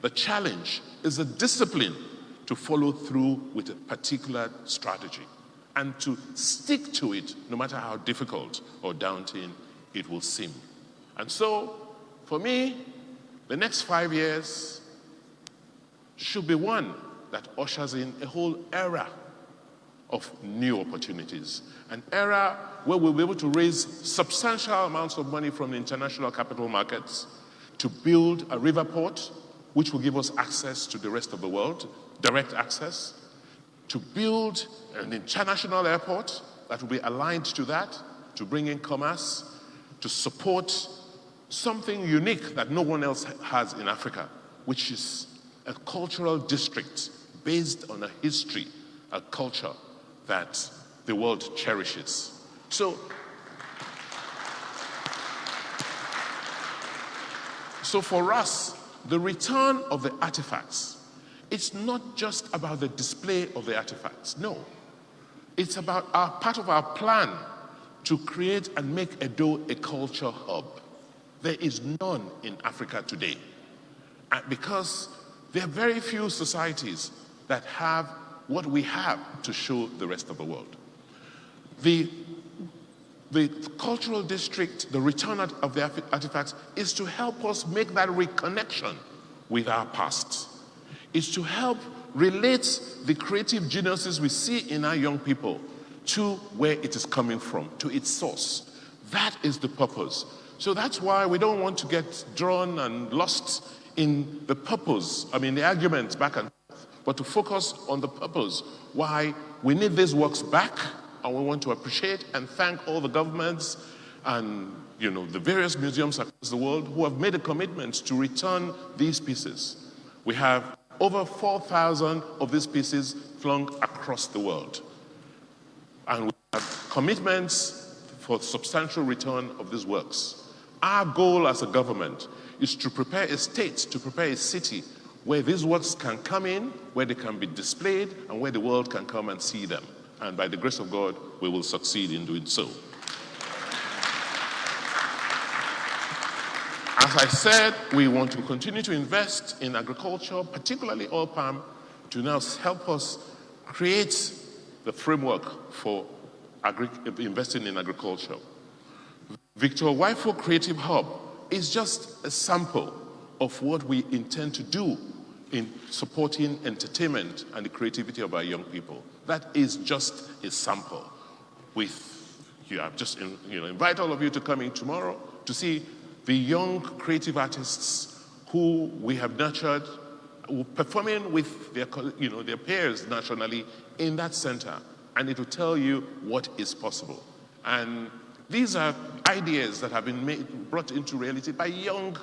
Speaker 3: The challenge is the discipline to follow through with a particular strategy and to stick to it no matter how difficult or daunting it will seem. And so, for me, the next 5 years should be one that ushers in a whole era of new opportunities, an era where we'll be able to raise substantial amounts of money from the international capital markets to build a river port, which will give us access to the rest of the world, direct access, to build an international airport that will be aligned to that, to bring in commerce, to support something unique that no one else has in Africa, which is a cultural district based on a history, a culture that the world cherishes. So for us, the return of the artifacts, it's not just about the display of the artifacts. No, it's about part of our plan to create and make Edo a culture hub. There is none in Africa today. Because there are very few societies that have what we have to show the rest of the world. The cultural district, the return of the artifacts, is to help us make that reconnection with our past. It's to help relate the creative geniuses we see in our young people to where it is coming from, to its source. That is the purpose. So that's why we don't want to get drawn and lost in the purpose, the arguments back and forth, but to focus on the purpose, why we need these works back, and we want to appreciate and thank all the governments and the various museums across the world who have made a commitment to return these pieces. We have over 4,000 of these pieces flung across the world. And we have commitments for substantial return of these works. Our goal as a government is to prepare a state, to prepare a city where these works can come in, where they can be displayed, and where the world can come and see them. And by the grace of God, we will succeed in doing so. As I said, we want to continue to invest in agriculture, particularly oil palm, to now help us create the framework for investing in agriculture. Victor Waifo Creative Hub is just a sample of what we intend to do in supporting entertainment and the creativity of our young people. That is just a sample. I just invite all of you to come in tomorrow to see the young creative artists who we have nurtured, performing with their peers nationally in that center, and it will tell you what is possible. And these are ideas that have been brought into reality by young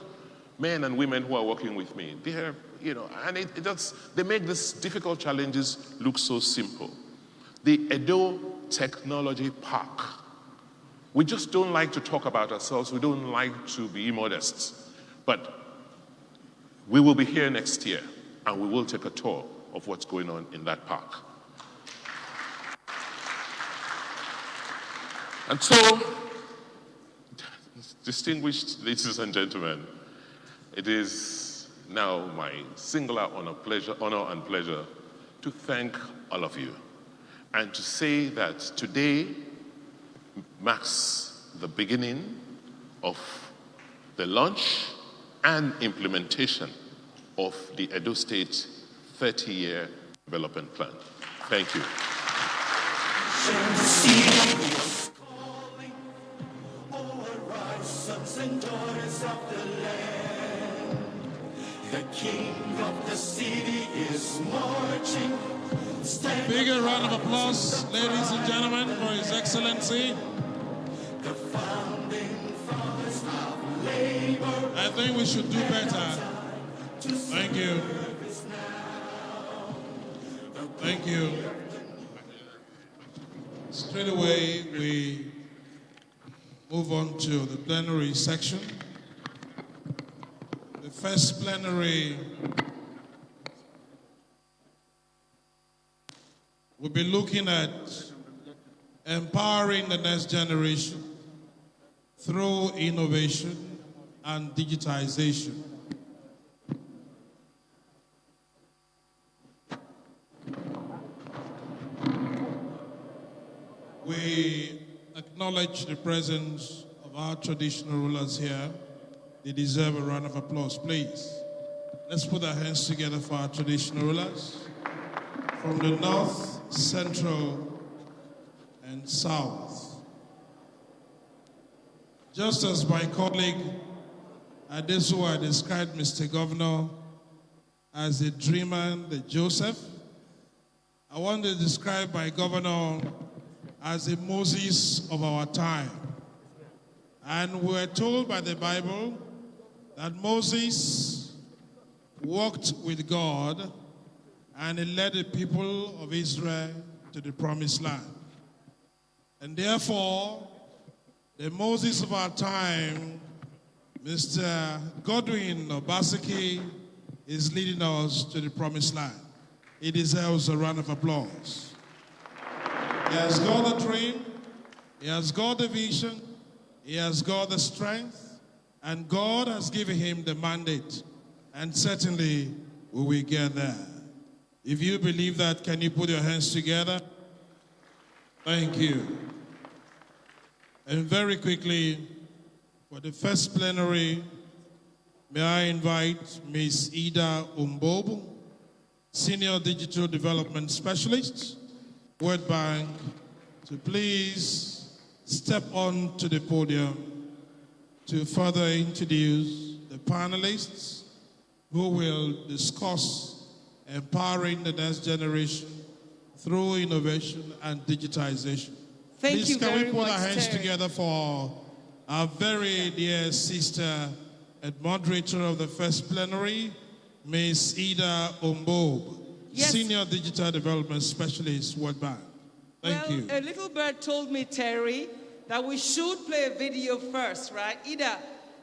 Speaker 3: men and women who are working with me. They make these difficult challenges look so simple. The Edo Technology Park We just don't like to talk about ourselves. We don't like to be immodest. But we will be here next year, and we will take a tour of what's going on in that park. And so, distinguished ladies and gentlemen, it is now my singular honor and pleasure to thank all of you and to say that today marks the beginning of the launch and implementation of the Edo State 30-year development plan. Thank you.
Speaker 4: The king of the city is marching.
Speaker 5: Bigger round of applause, ladies and gentlemen, for His Excellency.
Speaker 4: The founding fathers of labor.
Speaker 5: I think we should do better. Thank you. Thank you. Straight away, we move on to the plenary section. The first plenary we'll be looking at empowering the next generation through innovation and digitization. We acknowledge the presence of our traditional rulers here. They deserve a round of applause, please. Let's put our hands together for our traditional rulers from the north, central, and south. Just as my colleague Adesua described Mr. Governor as a dreamer, the Joseph, I want to describe my governor as a Moses of our time. And we're told by the Bible that Moses walked with God and he led the people of Israel to the promised land. And therefore, the Moses of our time, Mr. Godwin Obaseki, is leading us to the promised land. He deserves a round of applause. He has got the dream, he has got the vision, he has got the strength, and God has given him the mandate. And certainly we will get there. If you believe that, can you put your hands together? Thank you. And very quickly, for the first plenary, may I invite Ms. Ida Umbobo, Senior Digital Development Specialist, World Bank, to please step on to the podium to further introduce the panelists who will discuss empowering the next generation through innovation and digitization.
Speaker 1: Thank you very much,
Speaker 5: Please, can we put our hands
Speaker 1: Terry.
Speaker 5: together for our very dear sister and moderator of the first plenary, Ms. Ida Umbobo,
Speaker 1: Yes.
Speaker 5: Senior Digital Development Specialist, World Bank. Thank you.
Speaker 1: A little bird told me, Terry, that we should play a video first, right? Ida,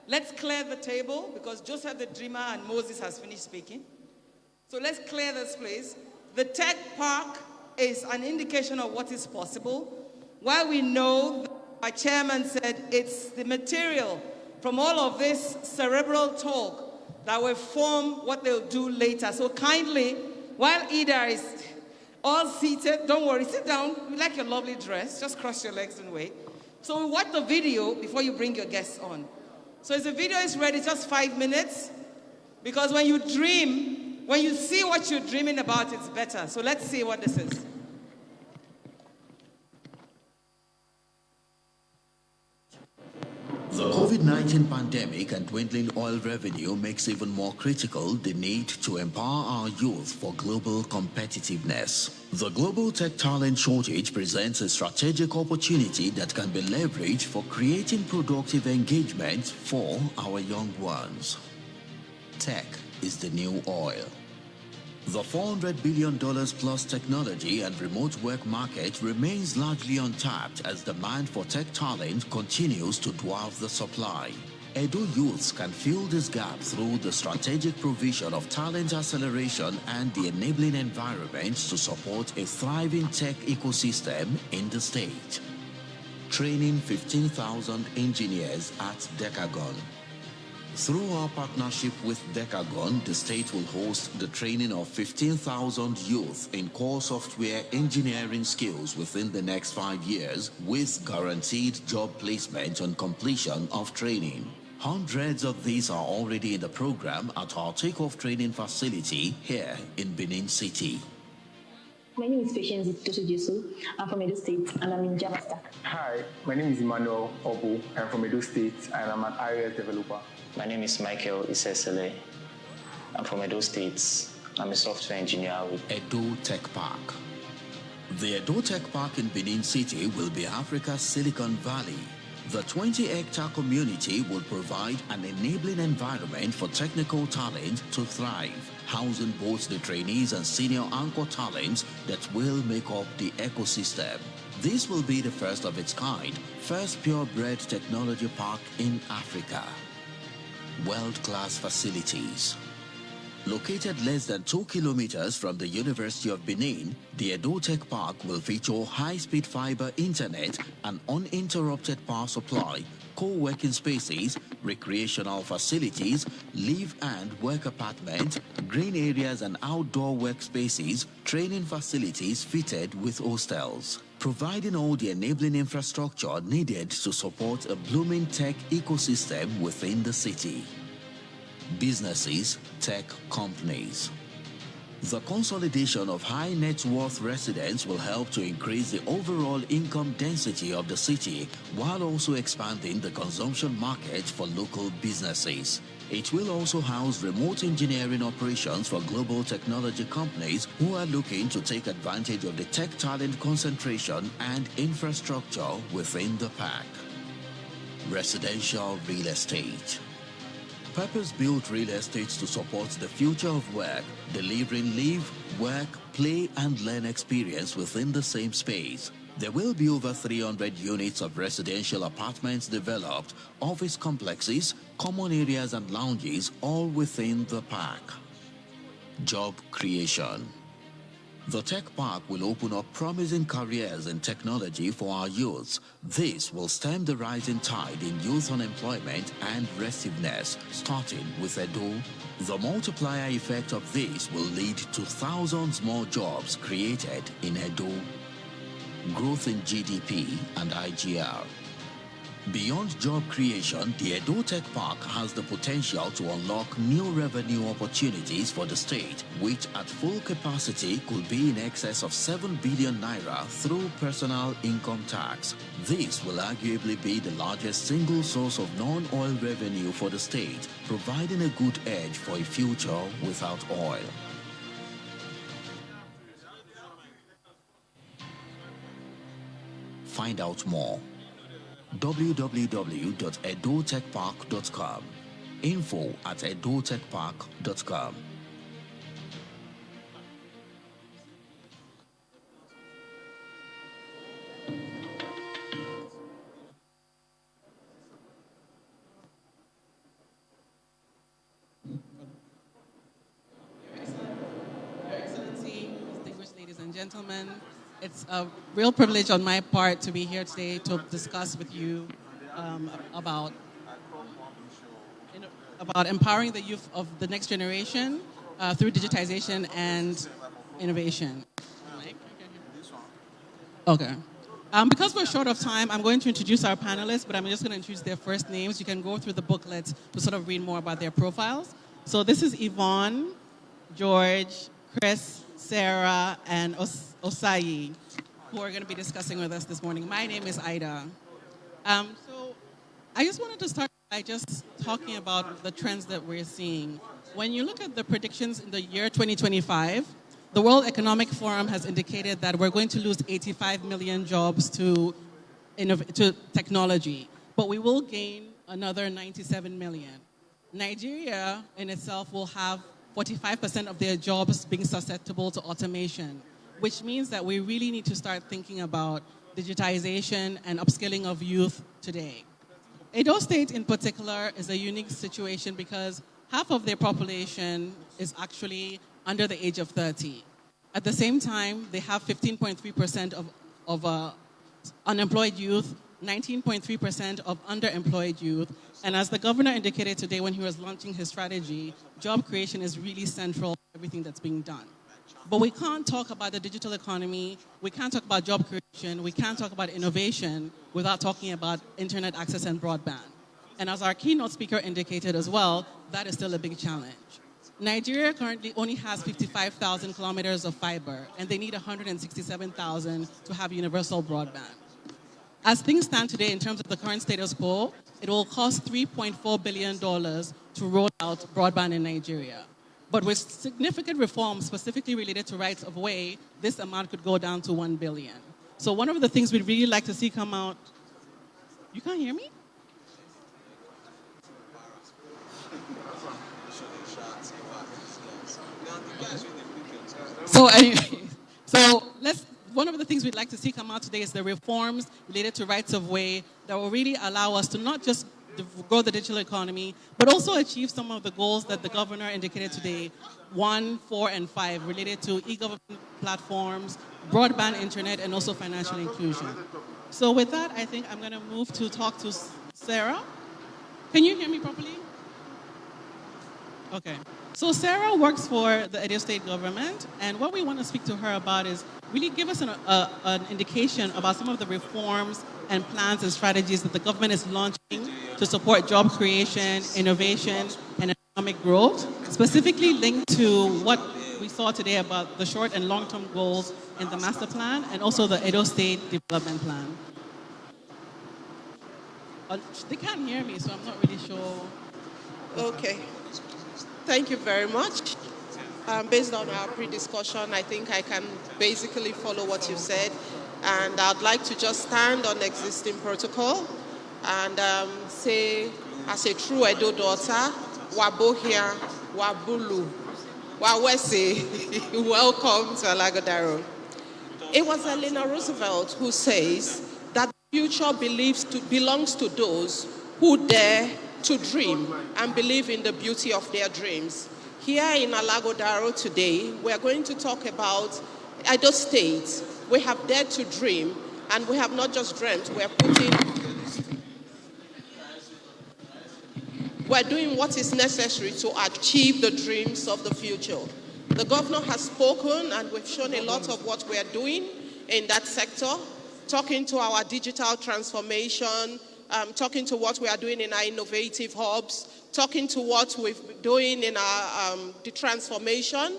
Speaker 1: let's clear the table because Joseph the Dreamer and Moses has finished speaking. So let's clear this place. The tech park is an indication of what is possible. While we know, our chairman said it's the material from all of this cerebral talk that will form what they'll do later. So kindly, while Ida is all seated, don't worry, sit down. We like your lovely dress. Just cross your legs and wait. So we watch the video before you bring your guests on. So as the video is ready, just 5 minutes. Because when you dream, when you see what you're dreaming about, it's better. So let's see what this is.
Speaker 6: The COVID-19 pandemic and dwindling oil revenue makes even more critical the need to empower our youth for global competitiveness. The global tech talent shortage presents a strategic opportunity that can be leveraged for creating productive engagement for our young ones. Tech is the new oil. The $400 billion plus technology and remote work market remains largely untapped as demand for tech talent continues to dwarf the supply. Edo youths can fill this gap through the strategic provision of talent acceleration and the enabling environment to support a thriving tech ecosystem in the state. Training 15,000 engineers at Decagon. Through our partnership with Decagon, the state will host the training of 15,000 youth in core software engineering skills within the next 5 years, with guaranteed job placement on completion of training. Hundreds of these are already in the program at our takeoff training facility here in Benin City.
Speaker 7: My name is Patience Tosujesu. I'm from Edo State and I'm in Java Stack.
Speaker 8: Hi, my name is Emmanuel Obu. I'm from Edo State and I'm an iOS developer.
Speaker 9: My name is Michael Isesele. I'm from Edo State. I'm a software engineer with
Speaker 6: Edo Tech Park. The Edo Tech Park in Benin City will be Africa's Silicon Valley. The 20-hectare community will provide an enabling environment for technical talent to thrive, housing both the trainees and senior anchor talents that will make up the ecosystem. This will be the first of its kind, first purebred technology park in Africa. World-class facilities. Located less than 2 kilometers from the University of Benin, the Edo Tech Park will feature high-speed fiber internet, an uninterrupted power supply, co-working spaces, recreational facilities, live and work apartments, green areas and outdoor workspaces, training facilities fitted with hostels, providing all the enabling infrastructure needed to support a blooming tech ecosystem within the city. Businesses, tech companies. The consolidation of high net worth residents will help to increase the overall income density of the city while also expanding the consumption market for local businesses. It will also house remote engineering operations for global technology companies who are looking to take advantage of the tech talent concentration and infrastructure within the park. Residential real estate. Purpose-built real estate to support the future of work, delivering live, work, play and learn experience within the same space. There will be over 300 units of residential apartments developed, office complexes, common areas and lounges, all within the park. Job creation. The Tech Park will open up promising careers in technology for our youths. This will stem the rising tide in youth unemployment and restiveness, starting with Edo. The multiplier effect of this will lead to thousands more jobs created in Edo. Growth in GDP and IGR. Beyond job creation, the Edo Tech Park has the potential to unlock new revenue opportunities for the state, which at full capacity could be in excess of 7 billion naira through personal income tax. This will arguably be the largest single source of non-oil revenue for the state, providing a good edge for a future without oil. Find out more. www.edotechpark.com. info@edotechpark.com.
Speaker 1: Your Excellency, distinguished ladies and gentlemen, it's a real privilege on my part to be here today to discuss with you about empowering the youth of the next generation through digitization and innovation. Okay. Because we're short of time, I'm going to introduce our panelists, but I'm just going to introduce their first names. You can go through the booklet to sort of read more about their profiles. So this is Yvonne, George, Chris, Sarah, and Osayi, who are going to be discussing with us this morning. My name is Ida. So I just wanted to start by just talking about the trends that we're seeing. When you look at the predictions in the year 2025, the World Economic Forum has indicated that we're going to lose 85 million jobs to technology, but we will gain another 97 million. Nigeria in itself will have 45% of their jobs being susceptible to automation, which means that we really need to start thinking about digitization and upskilling of youth today. Edo State in particular is a unique situation because half of their population is actually under the age of 30. At the same time, they have 15.3% of unemployed youth, 19.3% of underemployed youth, and as the governor indicated today when he was launching his strategy, job creation is really central to everything that's being done. But we can't talk about the digital economy, we can't talk about job creation, we can't talk about innovation without talking about internet access and broadband. And as our keynote speaker indicated as well, that is still a big challenge. Nigeria currently only has 55,000 kilometers of fiber, and they need 167,000 to have universal broadband. As things stand today in terms of the current status quo, it will cost $3.4 billion to roll out broadband in Nigeria. But with significant reforms specifically related to rights of way, this amount could go down to $1 billion. So one of the things we'd really like to see come out, you can't hear me? So anyway, one of the things we'd like to see come out today is the reforms related to rights of way that will really allow us to not just grow the digital economy, but also achieve some of the goals that the governor indicated today, 1, 4, and 5, related to e-government platforms, broadband internet, and also financial inclusion. So with that, I think I'm going to move to talk to Sarah. Can you hear me properly? Okay. So Sarah works for the Edo State government, and what we want to speak to her about is really give us an indication about some of the reforms and plans and strategies that the government is launching to support job creation, innovation, and economic growth, specifically linked to what we saw today about the short and long-term goals in the master plan and also the Edo State development plan. They can't hear me, so I'm not really sure.
Speaker 10: Okay. Thank you very much. Based on our pre-discussion, I think I can basically follow what you said. And I'd like to just stand on existing protocol and say, as a true Edo daughter, Wabohia, Wabulu, Wawese, welcome to Alagodaro. It was Eleanor Roosevelt who says that the future belongs to those who dare to dream and believe in the beauty of their dreams. Here in Alagodaro today, we're going to talk about Edo State. We have dared to dream, and we have not just dreamt, we're doing what is necessary to achieve the dreams of the future. The governor has spoken, and we've shown a lot of what we're doing in that sector, talking to our digital transformation, talking to what we are doing in our innovative hubs, talking to what we're doing in our the transformation,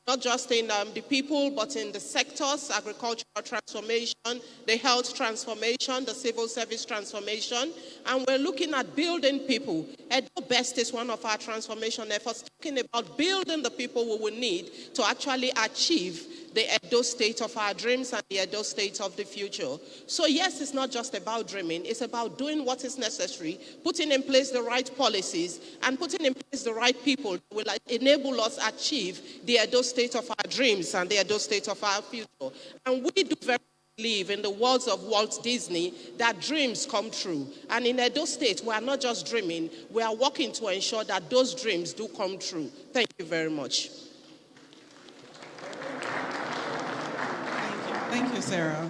Speaker 10: not just in the people, but in the sectors, agricultural transformation, the health transformation, the civil service transformation, and we're looking at building people. Edo Best is one of our transformation efforts, talking about building the people we will need to actually achieve the Edo State of our dreams and the Edo State of the future. So yes, it's not just about dreaming, it's about doing what is necessary, putting in place the right policies, and putting in place the right people that will enable us achieve the Edo State of our dreams and the Edo State of our future. And we do very believe, in the words of Walt Disney, that dreams come true. And in Edo State, we are not just dreaming, we are working to ensure that those dreams do come true. Thank you very much.
Speaker 1: Thank you, Sarah.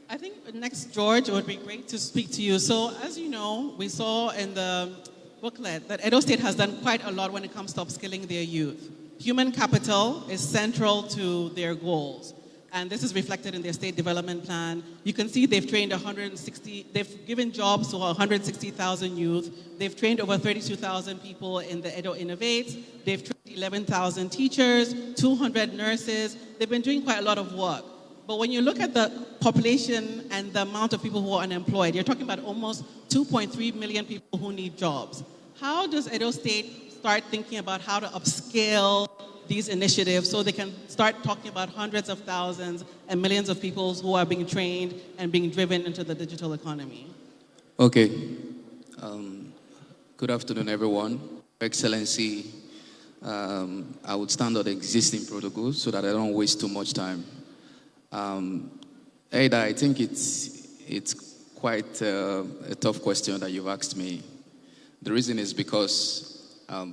Speaker 1: I think next, George, it would be great to speak to you. So as you know, we saw in the booklet that Edo State has done quite a lot when it comes to upskilling their youth. Human capital is central to their goals. And this is reflected in their state development plan. You can see they've trained they've given jobs to 160,000 youth. They've trained over 32,000 people in the Edo Innovates. They've trained 11,000 teachers, 200 nurses. They've been doing quite a lot of work. But when you look at the population and the amount of people who are unemployed, you're talking about almost 2.3 million people who need jobs. How does Edo State start thinking about how to upscale these initiatives so they can start talking about hundreds of thousands and millions of people who are being trained and being driven into the digital economy?
Speaker 11: Okay. Good afternoon, everyone. Excellency, I would stand on the existing protocols so that I don't waste too much time. Ada, I think it's quite a tough question that you've asked me. The reason is because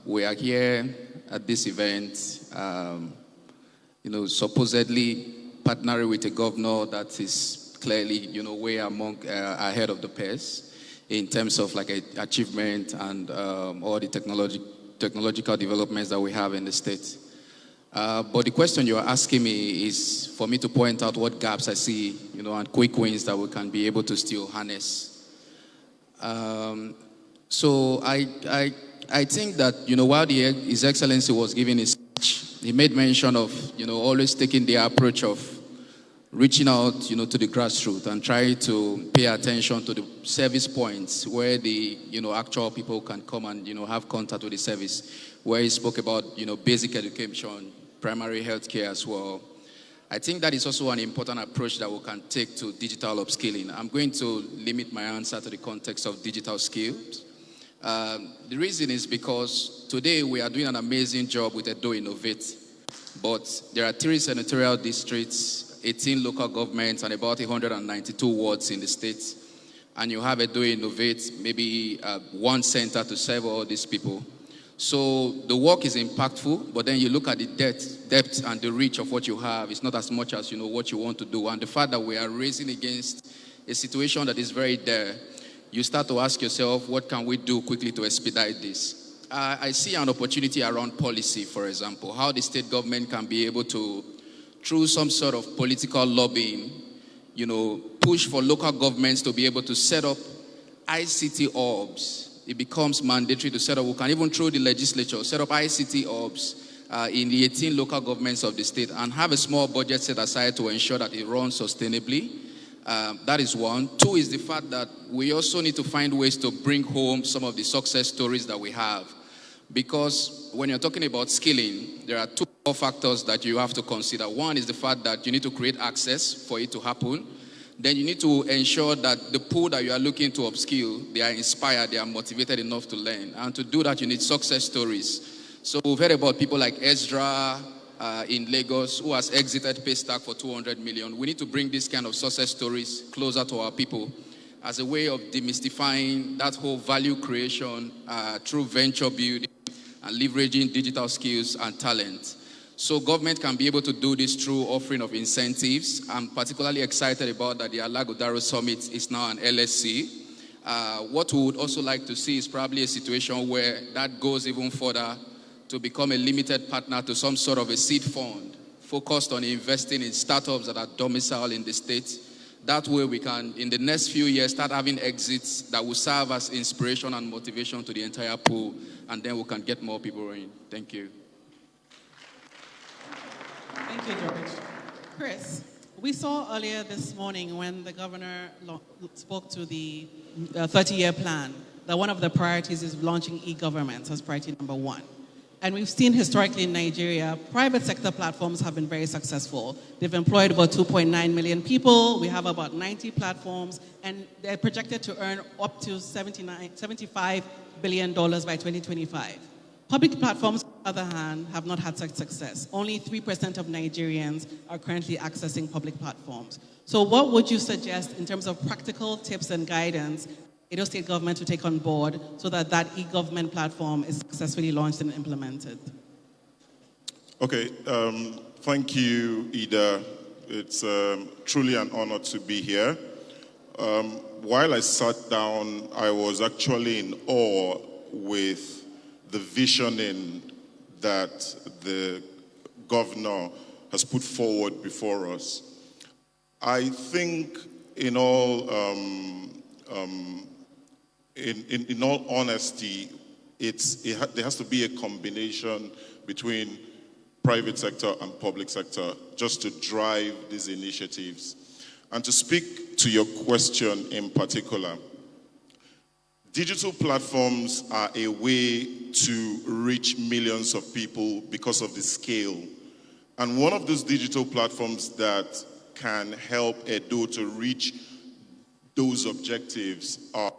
Speaker 11: we are here at this event, supposedly partnering with a governor that is clearly, way ahead of the pace in terms of like achievement and all the technological developments that we have in the state. But the question you're asking me is for me to point out what gaps I see, and quick wins that we can be able to still harness. So I think that, while His Excellency was giving his speech, he made mention of, always taking the approach of reaching out, to the grassroots and trying to pay attention to the service points where the, actual people can come and, have contact with the service, where he spoke about, basic education, primary health care as well. I think that is also an important approach that we can take to digital upskilling. I'm going to limit my answer to the context of digital skills. The reason is because today we are doing an amazing job with Edo Innovate, but there are 3 senatorial districts, 18 local governments, and about 192 wards in the state. And you have Edo Innovate, maybe 1 center to serve all these people. So the work is impactful, but then you look at the depth and the reach of what you have. It's not as much as, what you want to do. And the fact that we are racing against a situation that is very there, you start to ask yourself, what can we do quickly to expedite this? I see an opportunity around policy, for example, how the state government can be able to, through some sort of political lobbying, push for local governments to be able to set up ICT hubs. It becomes mandatory to set up, we can even through the legislature, set up ICT hubs in the 18 local governments of the state and have a small budget set aside to ensure that it runs sustainably. That is one. 2 is the fact that we also need to find ways to bring home some of the success stories that we have. Because when you're talking about skilling, there are 2 factors that you have to consider. One is the fact that you need to create access for it to happen. Then you need to ensure that the pool that you are looking to upskill, they are inspired, they are motivated enough to learn. And to do that, you need success stories. So we've heard about people like Ezra in Lagos, who has exited Paystack for 200 million. We need to bring these kind of success stories closer to our people as a way of demystifying that whole value creation through venture building and leveraging digital skills and talent. So government can be able to do this through offering of incentives. I'm particularly excited about that the Alagodaro Summit is now an LSC. What we would also like to see is probably a situation where that goes even further to become a limited partner to some sort of a seed fund focused on investing in startups that are domiciled in the state. That way we can, in the next few years, start having exits that will serve as inspiration and motivation to the entire pool, and then we can get more people in. Thank you.
Speaker 12: Thank you, George. Chris, we saw earlier this morning when the governor spoke to the 30-year plan that one of the priorities is launching e-government as priority number 1. And we've seen historically in Nigeria, private sector platforms have been very successful. They've employed about 2.9 million people. We have about 90 platforms, and they're projected to earn up to $75 billion by 2025. Public platforms, on the other hand, have not had such success. Only 3% of Nigerians are currently accessing public platforms. So what would you suggest in terms of practical tips and guidance Edo State government to take on board so that that e-government platform is successfully launched and implemented?
Speaker 13: Okay, thank you, Ida. It's truly an honor to be here. While I sat down, I was actually in awe with the visioning that the governor has put forward before us. I think in all honesty, there has to be a combination between private sector and public sector just to drive these initiatives. And to speak to your question in particular, digital platforms are a way to reach millions of people because of the scale. And one of those digital platforms that can help Edo to reach those objectives are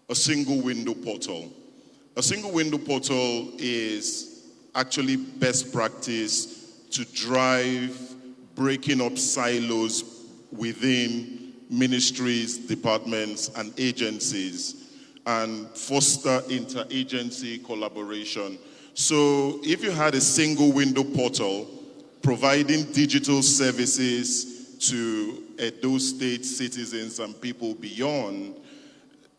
Speaker 13: a single window portal. A single window portal is actually best practice to drive breaking up silos within ministries, departments, and agencies, and foster interagency collaboration. So if you had a single window portal providing digital services to Edo State citizens and people beyond,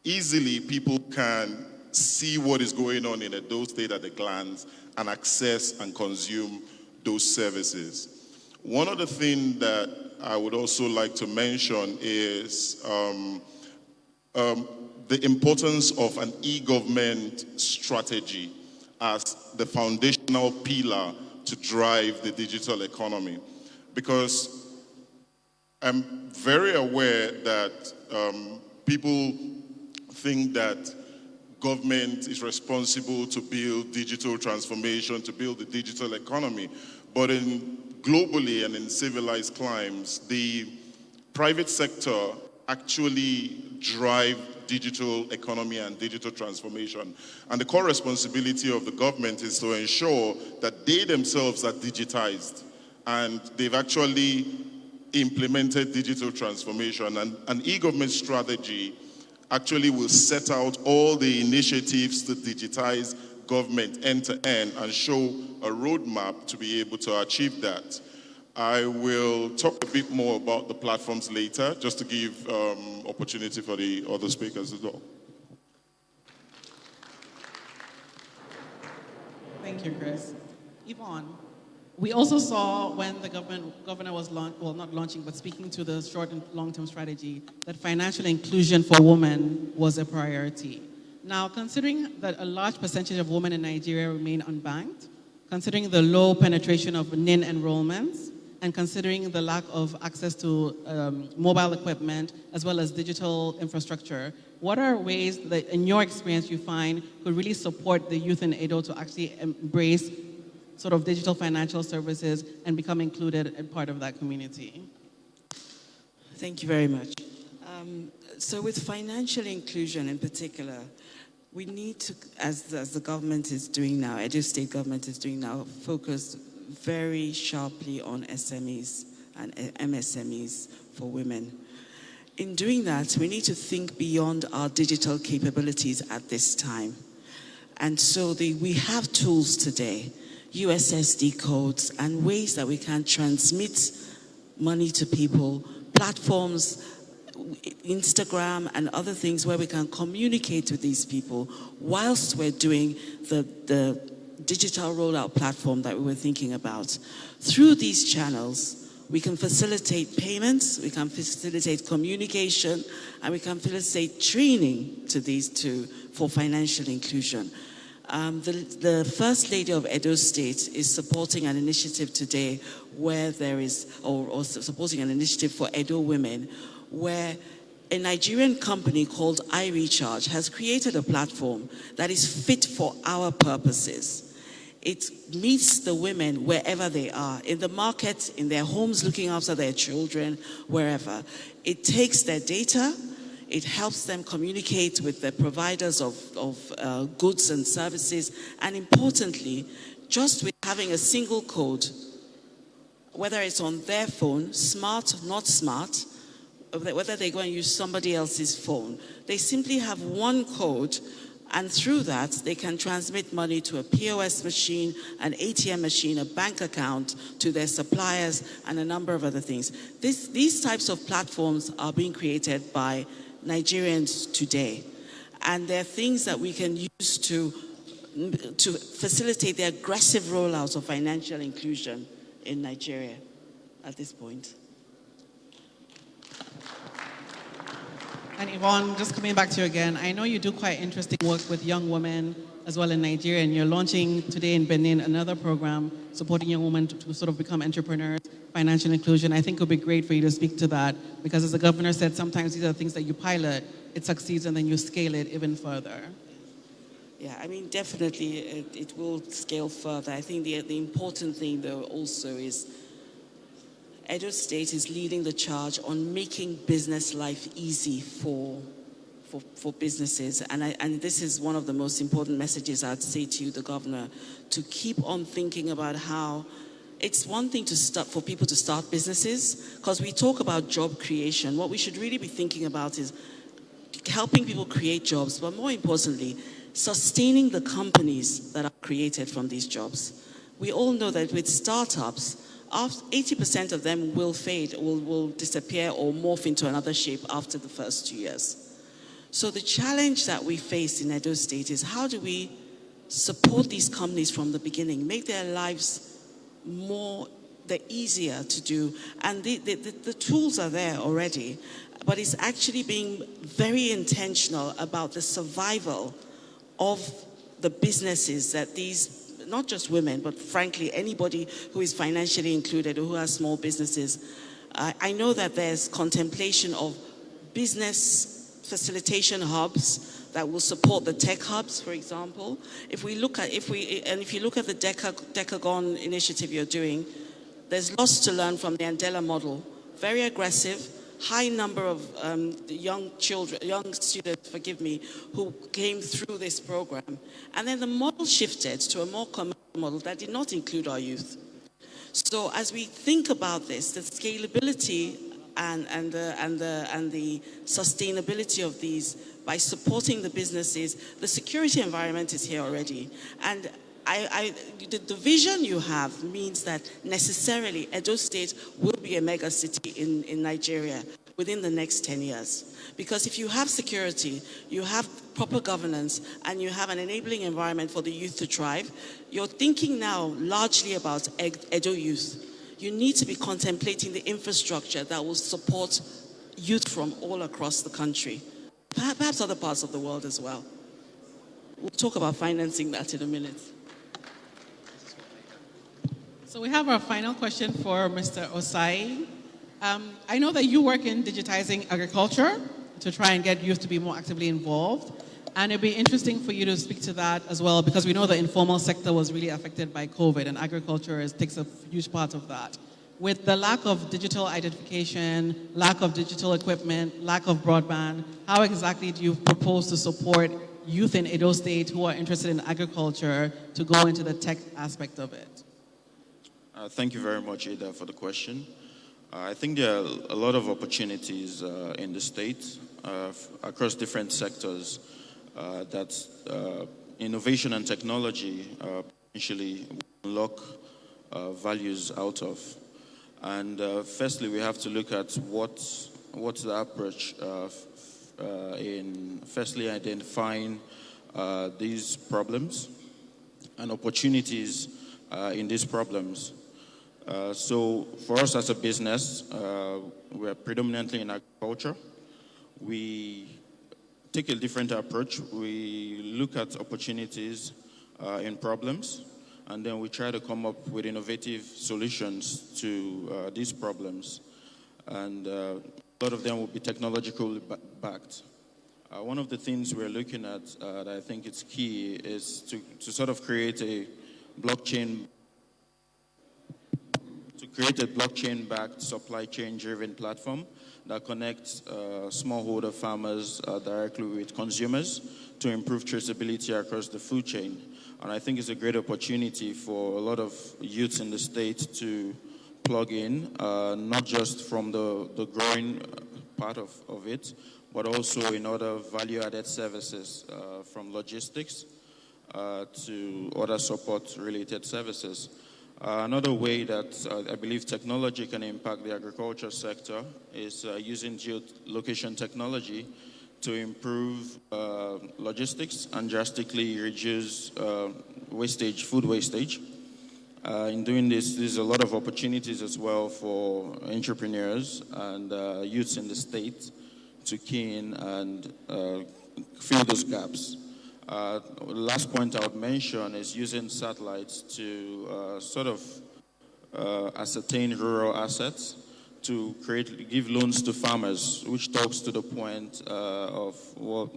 Speaker 13: easily people can see what is going on in Edo State at a glance and access and consume those services. One of the things that I would also like to mention is the importance of an e-government strategy as the foundational pillar to drive the digital economy. Because I'm very aware that people think that government is responsible to build digital transformation, to build the digital economy. But globally and in civilized climes, the private sector actually drive digital economy and digital transformation. And the core responsibility of the government is to ensure that they themselves are digitized and they've actually implemented digital transformation. And an e-government strategy actually will set out all the initiatives to digitize government end to end and show a roadmap to be able to achieve that. I will talk a bit more about the platforms later, just to give opportunity for the other speakers as well.
Speaker 12: Thank you, Chris. Yvonne, we also saw when the governor was not launching, but speaking to the short and long-term strategy, that financial inclusion for women was a priority. Now, considering that a large percentage of women in Nigeria remain unbanked, considering the low penetration of NIN enrollments, and considering the lack of access to mobile equipment as well as digital infrastructure, what are ways that, in your experience, you find could really support the youth in Edo to actually embrace sort of digital financial services and become included and part of that community?
Speaker 14: Thank you very much. So with financial inclusion in particular, we need to, as the government is doing now, Edo State government is doing now, focus very sharply on SMEs and MSMEs for women. In doing that, we need to think beyond our digital capabilities at this time. And so we have tools today, USSD codes, and ways that we can transmit money to people, platforms, Instagram and other things where we can communicate with these people whilst we're doing the digital rollout platform that we were thinking about. Through these channels, we can facilitate payments, we can facilitate communication, and we can facilitate training to these two for financial inclusion. The First Lady of Edo State is supporting an initiative today where there is, or supporting an initiative for Edo women, where a Nigerian company called iRecharge has created a platform that is fit for our purposes. It meets the women wherever they are, in the market, in their homes, looking after their children, wherever. It takes their data, it helps them communicate with the providers of goods and services, and importantly, just with having a single code, whether it's on their phone, smart, not smart, whether they go and use somebody else's phone, they simply have one code, and through that, they can transmit money to a POS machine, an ATM machine, a bank account, to their suppliers, and a number of other things. These types of platforms are being created by Nigerians today. And they're things that we can use to facilitate the aggressive rollout of financial inclusion in Nigeria at this point.
Speaker 12: And Yvonne, just coming back to you again, I know you do quite interesting work with young women as well in Nigeria, and you're launching today in Benin another program supporting young women to sort of become entrepreneurs, financial inclusion. I think it would be great for you to speak to that, because as the governor said, sometimes these are things that you pilot, it succeeds, and then you scale it even further.
Speaker 14: Yeah, I mean, definitely it will scale further. I think the important thing, though, also is Edo State is leading the charge on making business life easy for for businesses. And this is one of the most important messages I'd say to you, the governor, to keep on thinking about how it's one thing to start for people to start businesses, because we talk about job creation. What we should really be thinking about is helping people create jobs, but more importantly, sustaining the companies that are created from these jobs. We all know that with startups, 80% of them will fade, will disappear or morph into another shape after the first 2 years. So the challenge that we face in Edo State is how do we support these companies from the beginning, make their lives easier to do, and the tools are there already, but it's actually being very intentional about the survival of the businesses that these, not just women, but frankly anybody who is financially included or who has small businesses. I know that there's contemplation of business facilitation hubs that will support the tech hubs, for example. If you look at the Decagon initiative you're doing, there's lots to learn from the Andela model. Very aggressive, high number of young students, who came through this program. And then the model shifted to a more commercial model that did not include our youth. So as we think about this, the scalability and the sustainability of these, by supporting the businesses, the security environment is here already. And the vision you have means that necessarily Edo State will be a mega city in Nigeria within the next 10 years. Because if you have security, you have proper governance, and you have an enabling environment for the youth to thrive, you're thinking now largely about Edo youth. You need to be contemplating the infrastructure that will support youth from all across the country, perhaps other parts of the world as well. We'll talk about financing that in a minute.
Speaker 12: So we have our final question for Mr. Osai. I know that you work in digitizing agriculture to try and get youth to be more actively involved. And it'd be interesting for you to speak to that as well, because we know the informal sector was really affected by COVID, and agriculture takes a huge part of that. With the lack of digital identification, lack of digital equipment, lack of broadband, how exactly do you propose to support youth in Edo State who are interested in agriculture to go into the tech aspect of it?
Speaker 15: Thank you very much, Ada, for the question. I think there are a lot of opportunities in the state across different sectors that innovation and technology potentially unlock values out of. And firstly, we have to look at what's the approach in firstly identifying these problems and opportunities in these problems. So for us as a business, we're predominantly in agriculture. We take a different approach. We look at opportunities in problems, and then we try to come up with innovative solutions to these problems. And a lot of them will be technologically backed. One of the things we're looking at that I think is key is to sort of create a blockchain-backed supply chain-driven platform that connects smallholder farmers directly with consumers to improve traceability across the food chain. And I think it's a great opportunity for a lot of youths in the state to plug in, not just from the growing part of it, but also in other value-added services, from logistics to other support-related services. Another way that I believe technology can impact the agriculture sector is using geolocation technology to improve logistics and drastically reduce food wastage. In doing this, there's a lot of opportunities as well for entrepreneurs and youths in the state to key in and fill those gaps. The last point I would mention is using satellites to sort of ascertain rural assets to give loans to farmers, which talks to the point of what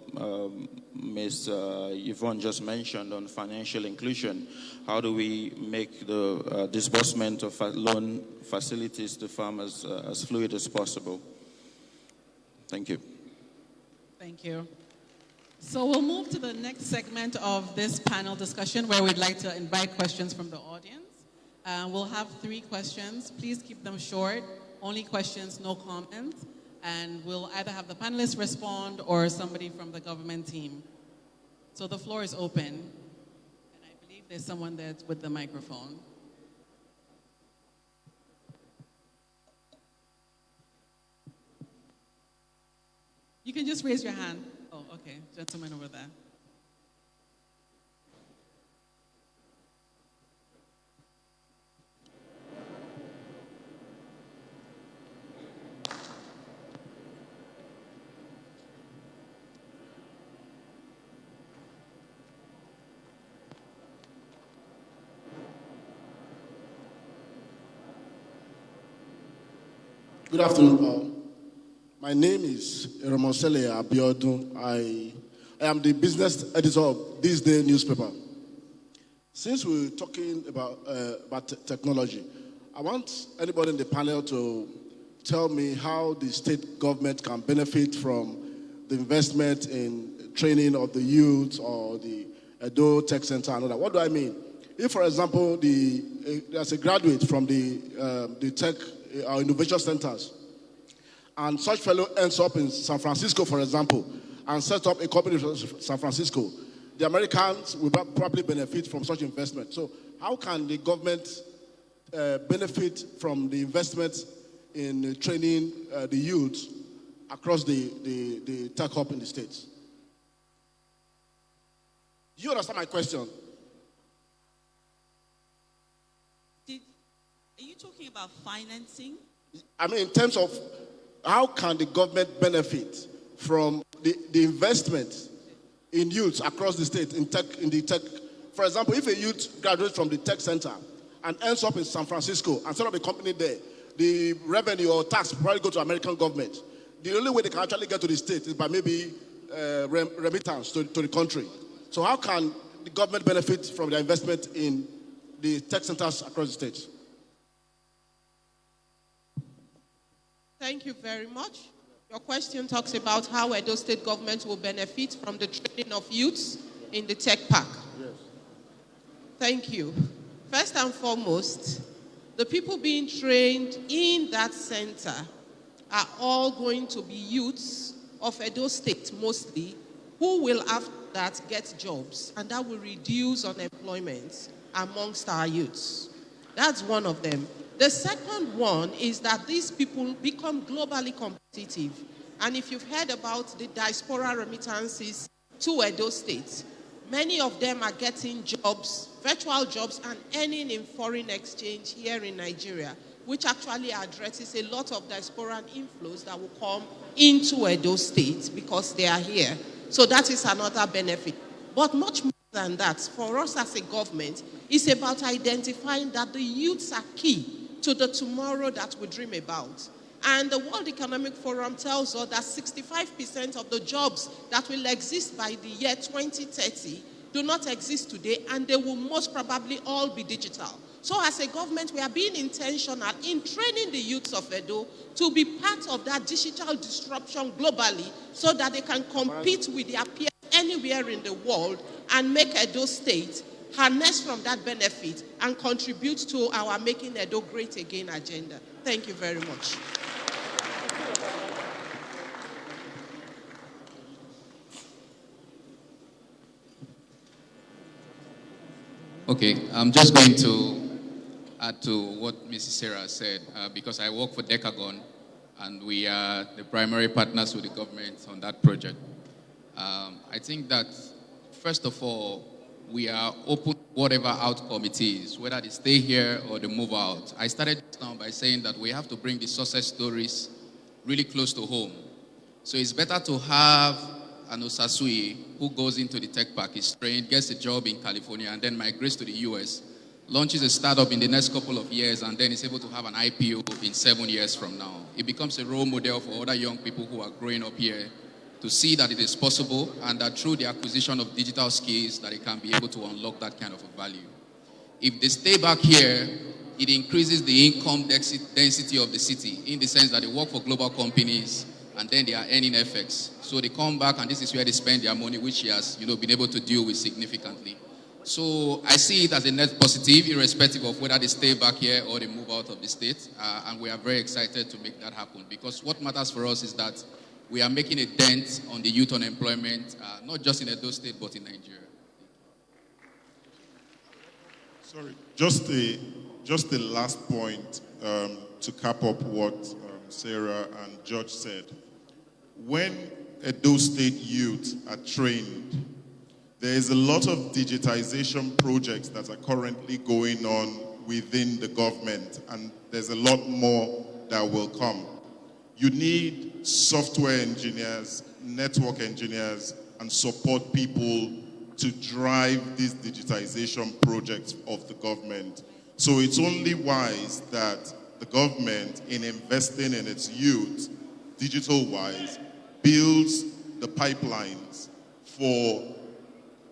Speaker 15: Ms. Yvonne just mentioned on financial inclusion. How do we make the disbursement of loan facilities to farmers as fluid as possible? Thank you.
Speaker 12: Thank you. So we'll move to the next segment of this panel discussion where we'd like to invite questions from the audience. We'll have 3 questions. Please keep them short. Only questions, no comments. And we'll either have the panelists respond or somebody from the government team. So the floor is open. And I believe there's someone there with the microphone. You can just raise your hand. Oh, okay. Gentleman over there.
Speaker 16: Good afternoon, all. My name is Ramosele Abiodun. I am the business editor of This Day newspaper. Since we're talking about technology, I want anybody in the panel to tell me how the state government can benefit from the investment in training of the youth or the Edo Tech Center and all that. What do I mean? If, for example, there's a graduate from the tech or innovation centers, and such fellow ends up in San Francisco, for example, and set up a company in San Francisco, the Americans will probably benefit from such investment. So how can the government benefit from the investment in training the youth across the tech hub in the States? Do you understand my question?
Speaker 14: Are you talking about financing?
Speaker 16: I mean, in terms of how can the government benefit from the investment in youth across the state in the tech? For example, if a youth graduates from the tech center and ends up in San Francisco and set up a company there, the revenue or tax will probably go to American government. The only way they can actually get to the state is by maybe remittance to the country. So how can the government benefit from the investment in the tech centers across the states?
Speaker 10: Thank you very much. Your question talks about how Edo State government will benefit from the training of youths in the tech park.
Speaker 16: Yes.
Speaker 10: Thank you. First and foremost, the people being trained in that center are all going to be youths of Edo State mostly, who will after that get jobs, and that will reduce unemployment amongst our youths. That's one of them. The second one is that these people become globally competitive. And if you've heard about the diaspora remittances to Edo State, many of them are getting jobs, virtual jobs, and earning in foreign exchange here in Nigeria, which actually addresses a lot of diasporan inflows that will come into Edo State because they are here. So that is another benefit. But much more than that, for us as a government, it's about identifying that the youths are key to the tomorrow that we dream about. And the World Economic Forum tells us that 65% of the jobs that will exist by the year 2030 do not exist today, and they will most probably all be digital. So as a government, we are being intentional in training the youths of Edo to be part of that digital disruption globally so that they can compete with their peers anywhere in the world and make Edo State harness from that benefit and contribute to our Making Edo Great Again agenda. Thank you very much.
Speaker 11: Okay, I'm just going to add to what Mrs. Sarah said, because I work for Decagon, and we are the primary partners with the government on that project. I think that, first of all, we are open to whatever outcome it is, whether they stay here or they move out. I started now by saying that we have to bring the success stories really close to home. So it's better to have an Osasui who goes into the tech park, is trained, gets a job in California, and then migrates to the US, launches a startup in the next couple of years, and then is able to have an IPO in 7 years from now. It becomes a role model for other young people who are growing up here to see that it is possible, and that through the acquisition of digital skills that it can be able to unlock that kind of a value. If they stay back here, it increases the income density of the city in the sense that they work for global companies, and then they are earning FX. So they come back, and this is where they spend their money, which he has, been able to deal with significantly. So I see it as a net positive, irrespective of whether they stay back here or they move out of the state. And we are very excited to make that happen, because what matters for us is that we are making a dent on the youth unemployment, not just in Edo State, but in Nigeria.
Speaker 13: Sorry, just the last point to cap up what Sarah and George said. When Edo State youth are trained, there is a lot of digitization projects that are currently going on within the government, and there's a lot more that will come. You need software engineers, network engineers, and support people to drive these digitization projects of the government. So it's only wise that the government, in investing in its youth, digital-wise, builds the pipelines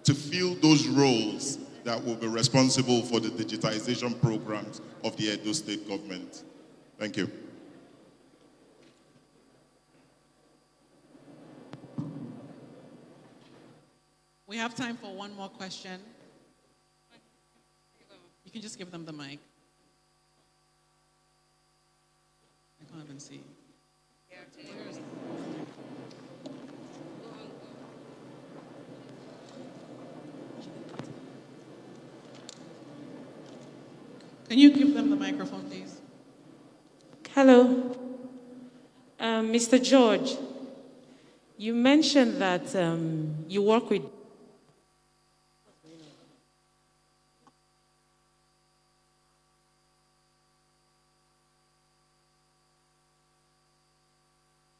Speaker 13: to fill those roles that will be responsible for the digitization programs of the Edo State government. Thank you.
Speaker 12: We have time for one more question. You can just give them the mic. I can't even see. Can you give them the microphone, please?
Speaker 17: Hello. Mr. George, you mentioned that you work with